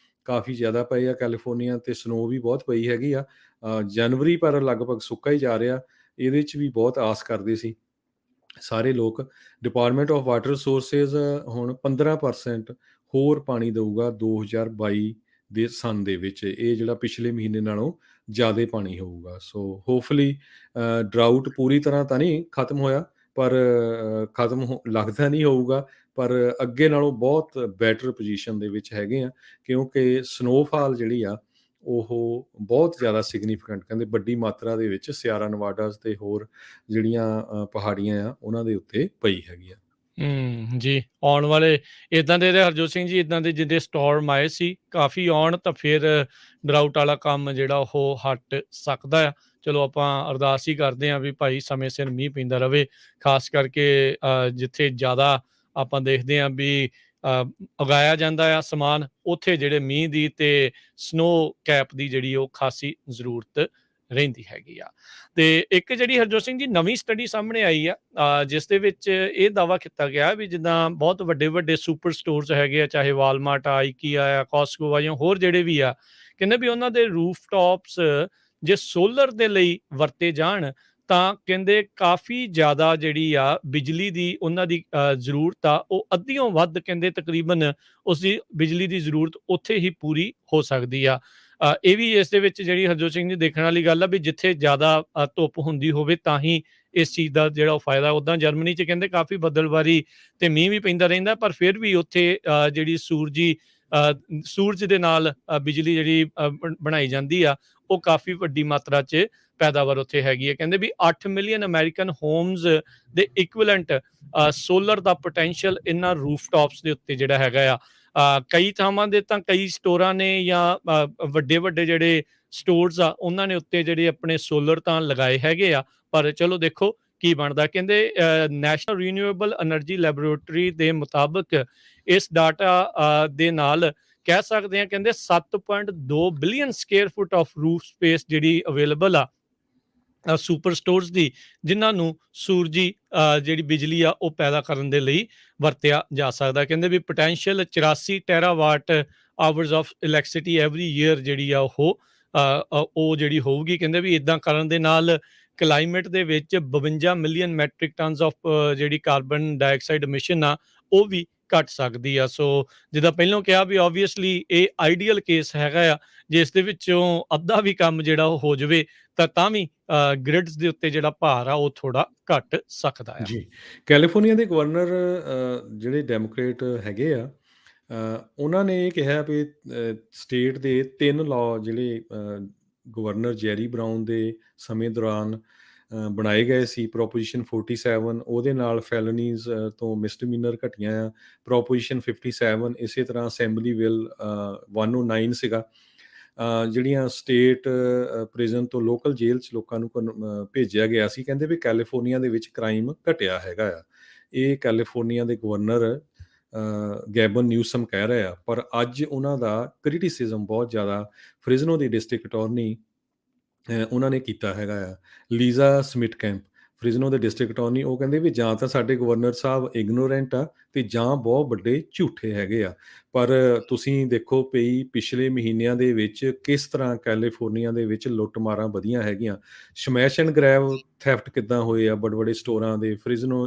ਕਾਫੀ ਜ਼ਿਆਦਾ ਪਏ ਆ ਕੈਲੀਫੋਰਨੀਆ ਅਤੇ ਸਨੋ ਵੀ ਬਹੁਤ ਪਈ ਹੈਗੀ ਆ। ਜਨਵਰੀ ਪਰ ਲਗਭਗ ਸੁੱਕਾ ਹੀ ਜਾ ਰਿਹਾ, ਇਹਦੇ 'ਚ ਵੀ ਬਹੁਤ ਆਸ ਕਰਦੇ ਸੀ ਸਾਰੇ ਲੋਕ। ਡਿਪਾਰਟਮੈਂਟ ਆਫ ਵਾਟਰ ਰਿਸੋਰਸਿਸ ਹੁਣ 15% ਹੋਰ ਪਾਣੀ ਦਊਗਾ 2022 ਦੇ ਸੰਨ ਦੇ ਵਿੱਚ, ਇਹ ਜਿਹੜਾ ਪਿਛਲੇ ਮਹੀਨੇ ਨਾਲੋਂ ਜ਼ਿਆਦਾ ਪਾਣੀ ਹੋਊਗਾ। ਸੋ ਹੋਪਫੁਲੀ ਡਰਾਊਟ ਪੂਰੀ ਤਰ੍ਹਾਂ ਤਾਂ ਨਹੀਂ ਖਤਮ ਹੋਇਆ, ਪਰ ਲੱਗਦਾ ਨਹੀਂ ਹੋਊਗਾ, ਪਰ ਅੱਗੇ ਨਾਲੋਂ ਬਹੁਤ ਬੈਟਰ ਪੋਜੀਸ਼ਨ ਦੇ ਵਿੱਚ ਹੈਗੇ ਆ ਕਿਉਂਕਿ ਸਨੋਫਾਲ ਜਿਹੜੀ ਆ ਉਹ ਬਹੁਤ ਜ਼ਿਆਦਾ ਸਿਗਨੀਫੀਕੈਂਟ ਕਹਿੰਦੇ ਵੱਡੀ ਮਾਤਰਾ ਦੇ ਵਿੱਚ ਸਿਆਰਾ ਨਵਾਡਾਸ ਅਤੇ ਹੋਰ ਜਿਹੜੀਆਂ ਪਹਾੜੀਆਂ ਆ ਉਹਨਾਂ ਦੇ ਉੱਤੇ ਪਈ ਹੈਗੀ ਆ। ਜੀ, ਆਉਣ ਵਾਲੇ ਇੱਦਾਂ ਦੇ ਹਰਜੋਤ ਸਿੰਘ ਜੀ, ਇੱਦਾਂ ਦੇ ਜਿੱਦੇ ਸਟੋਰਮ ਆਏ ਸੀ ਕਾਫੀ ਆਉਣ ਤਾਂ ਫਿਰ ਡਰਾਊਟ ਵਾਲਾ ਕੰਮ ਜਿਹੜਾ ਉਹ ਹਟ ਸਕਦਾ ਆ। ਚਲੋ ਆਪਾਂ ਅਰਦਾਸ ਹੀ ਕਰਦੇ ਹਾਂ ਵੀ ਭਾਈ ਸਮੇਂ ਸਿਰ ਮੀਂਹ ਪੈਂਦਾ ਰਵੇ, ਖਾਸ ਕਰਕੇ ਜਿੱਥੇ ਜ਼ਿਆਦਾ ਆਪਾਂ ਦੇਖਦੇ ਹਾਂ ਵੀ ਉਗਾਇਆ ਜਾਂਦਾ ਆ ਸਮਾਨ, ਉੱਥੇ ਜਿਹੜੇ ਮੀਂਹ ਦੀ ਅਤੇ ਸਨੋ ਕੈਪ ਦੀ ਜਿਹੜੀ ਉਹ ਖਾਸੀ ਜ਼ਰੂਰਤ ਰਹਿੰਦੀ ਹੈਗੀ ਆ। ਤੇ ਇੱਕ ਜਿਹੜੀ ਹਰਜੋਤ ਸਿੰਘ ਜੀ ਨਵੀਂ ਸਟੱਡੀ ਸਾਹਮਣੇ ਆਈ ਆ, ਜਿਸ ਦੇ ਵਿੱਚ ਇਹ ਦਾਅਵਾ ਕੀਤਾ ਗਿਆ ਵੀ ਜਿੱਦਾਂ ਬਹੁਤ ਵੱਡੇ ਸੁਪਰ ਸਟੋਰਸ ਹੈਗੇ ਆ, ਚਾਹੇ ਵਾਲਮਾਰਟ ਆ, ਆਈਕੀਆ ਆ, ਕਾਸਕੋ ਆ ਜਾਂ ਹੋਰ ਜਿਹੜੇ ਵੀ ਆ, ਕਹਿੰਦੇ ਵੀ ਉਹਨਾਂ ਦੇ ਰੂਫਟਾਪਸ ਜੇ ਸੋਲਰ ਦੇ ਲਈ ਵਰਤੇ ਜਾਣ ਤਾਂ ਕਹਿੰਦੇ ਕਾਫੀ ਜ਼ਿਆਦਾ ਜਿਹੜੀ ਆ ਬਿਜਲੀ ਦੀ ਉਹਨਾਂ ਦੀ ਜ਼ਰੂਰਤ ਆ, ਉਹ ਅੱਧੀਓਂ ਵੱਧ ਕਹਿੰਦੇ ਤਕਰੀਬਨ ਉਸਦੀ ਬਿਜਲੀ ਦੀ ਜ਼ਰੂਰਤ ਉੱਥੇ ਹੀ ਪੂਰੀ ਹੋ ਸਕਦੀ ਆ। ਇਹ ਵੀ ਇਸ ਦੇ ਵਿੱਚ ਜਿਹੜੀ ਹਰਜੋਤ ਸਿੰਘ ਜੀ ਦੇਖਣ ਵਾਲੀ ਗੱਲ ਆ ਵੀ ਜਿੱਥੇ ਜ਼ਿਆਦਾ ਧੁੱਪ ਹੁੰਦੀ ਹੋਵੇ ਤਾਂ ਹੀ ਇਸ ਚੀਜ਼ ਦਾ ਜਿਹੜਾ ਉਹ ਫਾਇਦਾ। ਉੱਦਾਂ ਜਰਮਨੀ 'ਚ ਕਹਿੰਦੇ ਕਾਫੀ ਬੱਦਲਬਾਰੀ ਅਤੇ ਮੀਂਹ ਵੀ ਪੈਂਦਾ ਰਹਿੰਦਾ, ਪਰ ਫਿਰ ਵੀ ਉੱਥੇ ਜਿਹੜੀ ਸੂਰਜ ਦੇ ਨਾਲ ਬਿਜਲੀ ਜਿਹੜੀ ਬਣਾਈ ਜਾਂਦੀ ਆ, ਉਹ ਕਾਫੀ ਵੱਡੀ ਮਾਤਰਾ 'ਚ ਪੈਦਾਵਾਰ ਉੱਥੇ ਹੈਗੀ ਹੈ। ਕਹਿੰਦੇ ਵੀ 8 ਮਿਲੀਅਨ ਅਮਰੀਕਨ ਹੋਮਸ ਦੇ ਇਕੁਇਵਲੈਂਟ ਸੋਲਰ ਦਾ ਪੋਟੈਂਸ਼ੀਅਲ ਇਹਨਾਂ ਰੂਫਟਾਪਸ ਦੇ ਉੱਤੇ ਜਿਹੜਾ ਹੈਗਾ ਆ। ਕਈ ਥਾਵਾਂ ਦੇ ਤਾਂ ਕਈ ਸਟੋਰਾਂ ਨੇ ਜਾਂ ਵੱਡੇ ਜਿਹੜੇ ਸਟੋਰਸ ਆ ਉਹਨਾਂ ਨੇ ਉੱਤੇ ਜਿਹੜੇ ਆਪਣੇ ਸੋਲਰ ਤਾਂ ਲਗਾਏ ਹੈਗੇ ਆ, ਪਰ ਚਲੋ ਦੇਖੋ ਕੀ ਬਣਦਾ। ਕਹਿੰਦੇ ਨੈਸ਼ਨਲ ਰੀਨਿਊਏਬਲ ਐਨਰਜੀ ਲੈਬੋਰੇਟਰੀ ਦੇ ਮੁਤਾਬਕ ਇਸ ਡਾਟਾ ਦੇ ਨਾਲ ਕਹਿ ਸਕਦੇ ਹਾਂ, ਕਹਿੰਦੇ 7.2 billion square foot of roof space ਜਿਹੜੀ ਅਵੇਲੇਬਲ ਆ ਸੁਪਰ ਸਟੋਰਸ ਦੀ, ਜਿਨ੍ਹਾਂ ਨੂੰ ਸੂਰਜੀ ਜਿਹੜੀ ਬਿਜਲੀ ਆ ਉਹ ਪੈਦਾ ਕਰਨ ਦੇ ਲਈ ਵਰਤਿਆ ਜਾ ਸਕਦਾ। ਕਹਿੰਦੇ ਵੀ potential 84 terawatt hours of electricity every year ਜਿਹੜੀ ਆ ਉਹ ਜਿਹੜੀ ਹੋਊਗੀ। ਕਹਿੰਦੇ ਵੀ ਇਦਾਂ ਕਰਨ ਦੇ ਨਾਲ ਕਲਾਈਮੇਟ ਦੇ ਵਿੱਚ 52 ਮਿਲੀਅਨ ਮੈਟ੍ਰਿਕ ਟਨਸ ਆਫ ਜਿਹੜੀ ਕਾਰਬਨ ਡਾਈਆਕਸਾਈਡ ਐਮਿਸ਼ਨ ਆ ਉਹ ਵੀ ਘਟ ਸਕਦੀ ਆ। ਸੋ ਜਿੱਦਾਂ ਪਹਿਲਾਂ ਕਿਹਾ ਵੀ ਓਬਵੀਅਸਲੀ ਇਹ ਆਈਡੀਅਲ ਕੇਸ ਹੈਗਾ ਆ, ਜੇ ਇਸ ਦੇ ਵਿੱਚੋਂ ਅੱਧਾ ਵੀ ਕੰਮ ਜਿਹੜਾ ਉਹ ਹੋ ਜਾਵੇ ਤਾਂ ਵੀ ਗ੍ਰਿਡਸ ਦੇ ਉੱਤੇ ਜਿਹੜਾ ਭਾਰ ਆ ਉਹ ਥੋੜਾ ਘਟ ਸਕਦਾ ਆ। ਜੀ, ਕੈਲੀਫੋਰਨੀਆ ਦੇ ਗਵਰਨਰ ਜਿਹੜੇ ਡੈਮੋਕ੍ਰੇਟ ਹੈਗੇ ਆ, ਉਹਨਾਂ ਨੇ ਇਹ ਕਿਹਾ ਵੀ ਸਟੇਟ ਦੇ 3 ਲਾਅ ਜਿਹੜੇ ਗਵਰਨਰ ਜੈਰੀ ਬਰਾਊਨ ਦੇ ਸਮੇਂ ਦੌਰਾਨ ਬਣਾਏ ਗਏ ਸੀ। ਪ੍ਰੋਪੋਜੀਸ਼ਨ 47 ਉਹਦੇ ਨਾਲ ਫੈਲਨੀਜ਼ ਤੋਂ ਮਿਸਡਮੀਨਰ ਘਟੀਆਂ ਆ। ਪ੍ਰੋਪੋਜੀਸ਼ਨ 57 ਇਸੇ ਤਰ੍ਹਾਂ ਅਸੈਂਬਲੀ ਬਿੱਲ 109 ਸੀਗਾ। ਜਿਹੜੀਆਂ ਸਟੇਟ ਪ੍ਰਿਜ਼ਨ ਤੋਂ ਲੋਕਲ ਜੇਲ੍ਹ 'ਚ ਲੋਕਾਂ ਨੂੰ ਭੇਜਿਆ ਗਿਆ ਸੀ। ਕਹਿੰਦੇ ਵੀ ਕੈਲੀਫੋਰਨੀਆ ਦੇ ਵਿੱਚ ਕ੍ਰਾਈਮ ਘਟਿਆ ਹੈਗਾ ਆ। ਇਹ ਕੈਲੀਫੋਰਨੀਆ ਦੇ ਗਵਰਨਰ ਗੈਬਨ ਨਿਊਸਮ ਕਹਿ ਰਹੇ ਆ, ਪਰ ਅੱਜ ਉਹਨਾਂ ਦਾ ਕ੍ਰਿਟਿਸਿਜ਼ਮ ਬਹੁਤ ਜ਼ਿਆਦਾ ਫ੍ਰਿਜ਼ਨੋ ਦੀ ਡਿਸਟ੍ਰਿਕਟ ਅਟਾਰਨੀ ਉਹਨਾਂ ਨੇ ਕੀਤਾ ਹੈਗਾ ਆ। ਲੀਜ਼ਾ ਸਮਿਟ ਕੈਂਪ, ਫ੍ਰਿਜ਼ਨੋ ਦੇ ਡਿਸਟ੍ਰਿਕਟ ਅਟਾਰਨੀ, ਉਹ ਕਹਿੰਦੇ ਵੀ ਜਾਂ ਤਾਂ ਸਾਡੇ ਗਵਰਨਰ ਸਾਹਿਬ ਇਗਨੋਰੈਂਟ ਆ ਤੇ ਜਾਂ ਬਹੁਤ ਵੱਡੇ ਝੂਠੇ ਹੈਗੇ ਆ। ਪਰ ਤੁਸੀਂ ਦੇਖੋ ਪਈ ਪਿਛਲੇ ਮਹੀਨਿਆਂ ਦੇ ਵਿੱਚ ਕਿਸ ਤਰ੍ਹਾਂ ਕੈਲੀਫੋਰਨੀਆ ਦੇ ਵਿੱਚ ਲੁੱਟ-ਮਾਰਾਂ ਵਧੀਆਂ ਹੈਗੀਆਂ। ਸਮੈਸ਼ ਐਂਡ ਗ੍ਰੈਬ ਥੈਫਟ ਕਿੱਦਾਂ ਹੋਏ ਆ ਵੱਡੇ-ਵੱਡੇ ਸਟੋਰਾਂ ਦੇ। Fresno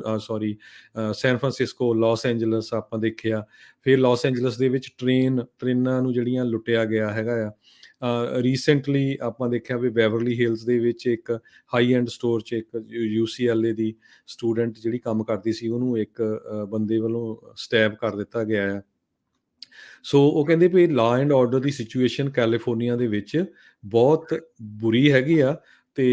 San Francisco, Los Angeles ਆਪਾਂ ਦੇਖਿਆ। ਫਿਰ ਲਾਸ ਐਂਜਲਸ ਦੇ ਵਿੱਚ ਟ੍ਰੇਨਾਂ ਨੂੰ ਜਿਹੜੀਆਂ ਲੁੱਟਿਆ ਗਿਆ ਹੈਗਾ ਆ। ਰੀਸੈਂਟਲੀ ਆਪਾਂ ਦੇਖਿਆ ਵੀ ਬੈਵਰਲੀ ਹਿਲਸ ਦੇ ਵਿੱਚ ਇੱਕ ਹਾਈ ਐਂਡ ਸਟੋਰ 'ਚ ਇੱਕ UCLA ਦੀ ਸਟੂਡੈਂਟ ਜਿਹੜੀ ਕੰਮ ਕਰਦੀ ਸੀ, ਉਹਨੂੰ ਇੱਕ ਬੰਦੇ ਵੱਲੋਂ ਸਟੈਬ ਕਰ ਦਿੱਤਾ ਗਿਆ ਆ। ਸੋ ਉਹ ਕਹਿੰਦੇ ਵੀ law and order the situation California ਦੇ ਵਿੱਚ ਬਹੁਤ ਬੁਰੀ ਹੈਗੀ ਆ ਤੇ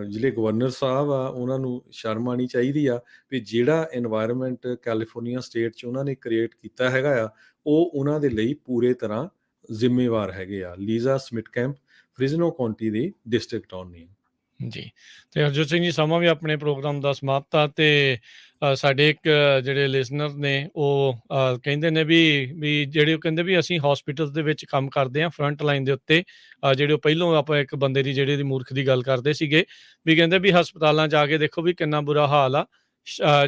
ਜਿਹੜੇ ਗਵਰਨਰ ਸਾਹਿਬ ਆ ਉਹਨਾਂ ਨੂੰ ਸ਼ਰਮ ਆਉਣੀ ਚਾਹੀਦੀ ਆ ਵੀ ਜਿਹੜਾ এনवायरमेंट ਕੈਲੀਫੋਰਨੀਆ ਸਟੇਟ 'ਚ ਉਹਨਾਂ ਨੇ ਕ੍ਰੀਏਟ ਕੀਤਾ ਹੈਗਾ ਆ, ਉਹ ਉਹਨਾਂ ਦੇ ਲਈ ਪੂਰੇ ਤਰ੍ਹਾਂ ਜ਼ਿੰਮੇਵਾਰ ਹੈਗੇ ਆ। Lisa Smittcamp, Fresno county ਦੀ ਡਿਸਟ੍ਰਿਕਟ ਅਟਾਰਨੀ। ਜੀ, ਤੇ ਹਰਜੋਤ ਸਿੰਘ ਜੀ, ਸਮਾਂ ਵੀ ਆਪਣੇ ਪ੍ਰੋਗਰਾਮ ਦਾ ਸਮਾਪਤ ਆ ਤੇ ਸਾਡੇ ਇੱਕ ਜਿਹੜੇ ਲਿਸਨਰ ਨੇ ਉਹ ਕਹਿੰਦੇ ਨੇ ਵੀ ਜਿਹੜੇ ਉਹ ਕਹਿੰਦੇ ਵੀ ਅਸੀਂ ਹਸਪੀਟਲ ਦੇ ਵਿੱਚ ਕੰਮ ਕਰਦੇ ਹਾਂ ਫਰੰਟ ਲਾਈਨ ਦੇ ਉੱਤੇ। ਜਿਹੜੇ ਉਹ ਪਹਿਲੋਂ ਆਪਾਂ ਇੱਕ ਬੰਦੇ ਦੀ ਜਿਹੜੀ ਮੂਰਖ ਦੀ ਗੱਲ ਕਰਦੇ ਸੀਗੇ, ਵੀ ਕਹਿੰਦੇ ਵੀ ਹਸਪਤਾਲਾਂ 'ਚ ਆ ਕੇ ਦੇਖੋ ਵੀ ਕਿੰਨਾ ਬੁਰਾ ਹਾਲ ਆ।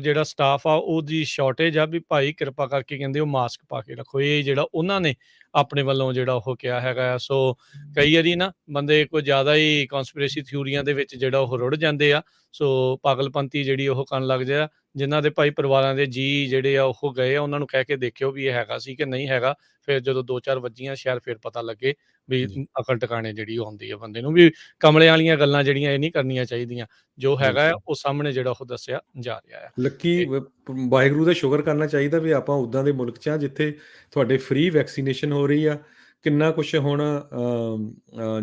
ਜਿਹੜਾ ਸਟਾਫ ਆ ਉਹਦੀ ਸ਼ਾਰਟੇਜ ਆ, ਵੀ ਭਾਈ ਕਿਰਪਾ ਕਰਕੇ ਕਹਿੰਦੇ ਉਹ ਮਾਸਕ ਪਾ ਕੇ ਰੱਖੋ। ਇਹ ਜਿਹੜਾ ਉਹਨਾਂ ਨੇ ਆਪਣੇ ਵੱਲੋਂ ਜਿਹੜਾ ਉਹ ਕਿਹਾ ਹੈਗਾ ਆ। ਸੋ ਕਈ ਵਾਰੀ ਨਾ ਬੰਦੇ ਕੋਈ ਜ਼ਿਆਦਾ ਹੀ ਕੌਂਸਪੀਰੇਸੀ ਥਿਊਰੀਆਂ ਦੇ ਵਿੱਚ ਜਿਹੜਾ ਉਹ ਰੁੜ ਜਾਂਦੇ ਆ। ਸੋ ਪਾਗਲਪੰਤੀ ਜਿਹੜੀ ਉਹ ਕਰਨ ਲੱਗ ਜਾ, ਜਿਨ੍ਹਾਂ ਦੇ ਭਾਈ ਪਰਿਵਾਰਾਂ ਦੇ ਜੀ ਜਿਹੜੇ ਆ ਉਹ ਗਏ ਆ, ਉਹਨਾਂ ਨੂੰ ਕਹਿ ਕੇ ਦੇਖਿਓ ਵੀ ਇਹ ਹੈਗਾ ਸੀ ਕਿ ਨਹੀਂ ਹੈਗਾ। ਫਿਰ ਜਦੋਂ 2-4 ਵੱਜੀਆਂ ਸ਼ਾਇਦ ਫਿਰ ਪਤਾ ਲੱਗੇ ਵੀ ਜੀ, ਅਕਲ ਟਿਕਾਣੇ ਜਿਹੜੀ ਉਹ ਆਉਂਦੀ ਆ ਬੰਦੇ ਨੂੰ। ਵੀ ਕਮਲਿਆਂ ਵਾਲੀਆਂ ਗੱਲਾਂ ਜਿਹੜੀਆਂ ਇਹ ਨਹੀਂ ਕਰਨੀਆਂ ਚਾਹੀਦੀਆਂ। ਜੋ ਹੈਗਾ ਆ ਬਿਲਕੁਲ। ਉਹ ਸਾਹਮਣੇ ਜਿਹੜਾ ਉਹ ਦੱਸਿਆ ਜਾ ਰਿਹਾ ਆ। ਲੱਕੀ ਤੇ ਵਾਹਿਗੁਰੂ ਦਾ ਸ਼ੁਕਰ ਕਰਨਾ ਚਾਹੀਦਾ ਵੀ ਆਪਾਂ ਉੱਦਾਂ ਦੇ ਮੁਲਕ 'ਚ ਆ ਜਿੱਥੇ ਤੁਹਾਡੇ ਫ੍ਰੀ ਵੈਕਸੀਨੇਸ਼ਨ ਹੋ ਰਹੀ ਆ। ਕਿੰਨਾ ਕੁਛ ਹੁਣ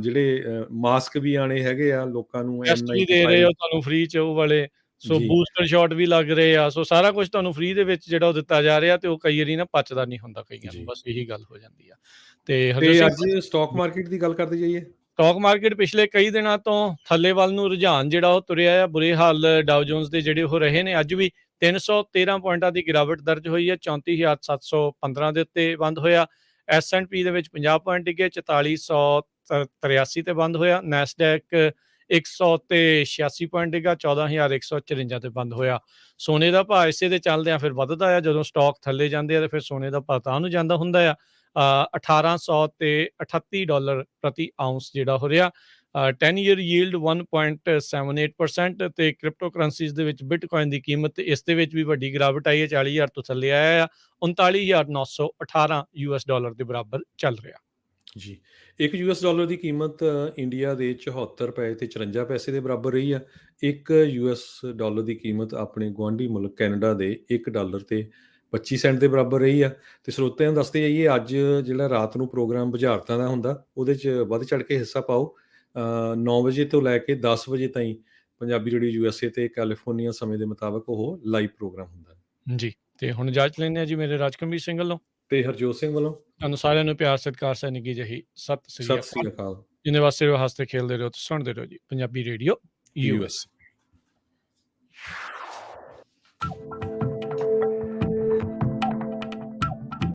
ਜਿਹੜੇ ਮਾਸਕ ਵੀ ਆਣੇ ਹੈਗੇ ਆ ਲੋਕਾਂ ਨੂੰ ਟੈਸਟ ਵੀ ਦੇ ਰਹੇ N95। ਆ ਤੁਹਾਨੂੰ ਫ੍ਰੀ 'ਚ ਉਹ ਵਾਲੇ। ਸੋ ਜੀ, ਬੂਸਟਰ ਸ਼ਾਟ ਵੀ ਲੱਗ ਰਹੇ ਆ। ਸੋ ਸਾਰਾ ਕੁਝ ਤੁਹਾਨੂੰ ਫ੍ਰੀ ਦੇ ਵਿੱਚ ਜਿਹੜਾ ਉਹ ਦਿੱਤਾ ਜਾ ਰਿਹਾ, ਤੇ ਉਹ ਕਈ ਵਾਰੀ ਨਾ ਪਚਦਾ ਨਹੀਂ ਹੁੰਦਾ ਕਈਆਂ ਨੂੰ। ਜੀ। ਬਸ ਇਹੀ ਗੱਲ ਹੋ ਜਾਂਦੀ ਆ। ਤੇ ਤੇ ਹਰਜੋਤ ਸਿੰਘ, ਅੱਜ ਸਟਾਕ ਮਾਰਕੀਟ ਦੀ ਗੱਲ ਕਰਦੇ ਜਾਈਏ। ਸਟਾਕ ਮਾਰਕੀਟ ਪਿਛਲੇ ਕਈ ਦਿਨਾਂ ਤੋਂ ਥੱਲੇ ਵੱਲ ਨੂੰ ਰੁਝਾਨ ਜਿਹੜਾ ਉਹ ਤੁਰਿਆ ਆ। ਬੁਰੇ ਹਾਲ ਡਾਓ ਜੋਨਸ ਦੇ ਜਿਹੜੇ ਉਹ ਰਹੇ ਨੇ। ਅੱਜ ਵੀ 313 ਪੁਆਇੰਟਾਂ ਦੀ ਗਿਰਾਵਟ ਦਰਜ ਹੋਈ ਹੈ। 34,715 ਦੇ ਉੱਤੇ ਬੰਦ ਹੋਇਆ। S&P ਦੇ ਵਿੱਚ 50 ਪੁਆਇੰਟ ਡਿੱਗੇ, 4483 ਤੇ ਬੰਦ ਹੋਇਆ। ਨੈਸਡੈਕ 100 ਤੇ 86 ਪੁਆਇੰਟ ਡਿੱਗਾ, 14,154 ਤੇ ਬੰਦ ਹੋਇਆ। ਸੋਨੇ ਦਾ ਭਾਅ ਇਸੇ ਦੇ ਚੱਲਦਿਆਂ ਫਿਰ ਵੱਧਦਾ ਆ। ਜਦੋਂ ਸਟਾਕ ਥੱਲੇ ਜਾਂਦੇ ਆ ਤੇ ਫਿਰ ਸੋਨੇ ਦਾ ਭਾਅ ਤਾਂ ਨੂੰ ਜਾਂਦਾ ਹੁੰਦਾ ਆ। 1800 ਤੇ $38 ਪ੍ਰਤੀ ਆਉਂਸ ਜਿਹੜਾ ਹੋ ਰਿਹਾ। 10 ਈਅਰ ਯੀਲਡ 1.78% ਤੇ ਕ੍ਰਿਪਟੋ ਕਰੰਸੀਜ਼ ਦੇ ਵਿੱਚ ਬਿਟਕੋਇਨ ਦੀ ਕੀਮਤ ਇਸ ਦੇ ਵਿੱਚ ਵੀ ਵੱਡੀ ਗਿਰਾਵਟ ਆਈ ਹੈ। 40,000 ਤੋਂ ਥੱਲੇ ਆਇਆ ਆ। 39,918 US ਡਾਲਰ ਦੇ ਬਰਾਬਰ ਚੱਲ ਰਿਹਾ। ਜੀ, ਇੱਕ $1 ਦੀ ਕੀਮਤ ਇੰਡੀਆ ਦੇ 74 ਰੁਪਏ ਤੇ 54 ਪੈਸੇ ਦੇ ਬਰਾਬਰ ਰਹੀ ਆ। ਇੱਕ $1 ਦੀ ਕੀਮਤ ਆਪਣੇ ਗੁਆਂਢੀ ਮੁਲਕ ਕੈਨੇਡਾ ਦੇ $1 ਤੇ 25 ਸੈਂਟ ਦੇ ਬਰਾਬਰ ਰਹੀ ਆ। ਤੇ ਸਰੋਤਿਆਂ ਨੂੰ ਦੱਸਦੇ ਜਾਈਏ, ਅੱਜ ਜਿਹੜਾ ਰਾਤ ਨੂੰ ਪ੍ਰੋਗਰਾਮ ਬੁਝਾਰਤਾਂ ਦਾ ਹੁੰਦਾ, ਉਹਦੇ 'ਚ ਵੱਧ ਚੜ੍ਹ ਕੇ ਹਿੱਸਾ ਪਾਓ। 9 ਵਜੇ ਤੋਂ ਲੈ ਕੇ 10 ਵਜੇ ਤਾਈਂ ਪੰਜਾਬੀ ਰੇਡੀਓ USA ਤੇ ਕੈਲੀਫੋਰਨੀਆ ਸਮੇਂ ਦੇ ਮੁਤਾਬਕ ਉਹ ਲਾਈਵ ਪ੍ਰੋਗਰਾਮ ਹੁੰਦਾ। ਜੀ, ਤੇ ਹੁਣ ਇਜਾਜ਼ਤ ਲੈਂਦੇ ਹਾਂ ਜੀ ਮੇਰੇ ਰਾਜਕਮੀਰ ਸਿੰਘ ਵੱਲੋਂ। ਤੇ ਹਰਜੋਤ ਸਿੰਘ ਵੱਲੋਂ ਤੁਹਾਨੂੰ ਸਾਰਿਆਂ ਨੂੰ ਪਿਆਰ ਸਤਿਕਾਰ ਸਹਿ ਨਿੱਘੀ ਜਿਹੀ ਸਤਿ ਸ੍ਰੀ ਸਤਿ ਅਕਾਲ। ਸ੍ਰੀ ਅਕਾਲ। ਜਿੰਨੇ ਵਾਸਤੇ ਰਹੋ, ਹੱਸਦੇ ਖੇਲਦੇ ਰਹੋ ਤੇ ਸੁਣਦੇ ਰਹੋ ਜੀ ਪੰਜਾਬੀ ਰੇਡੀਓ US।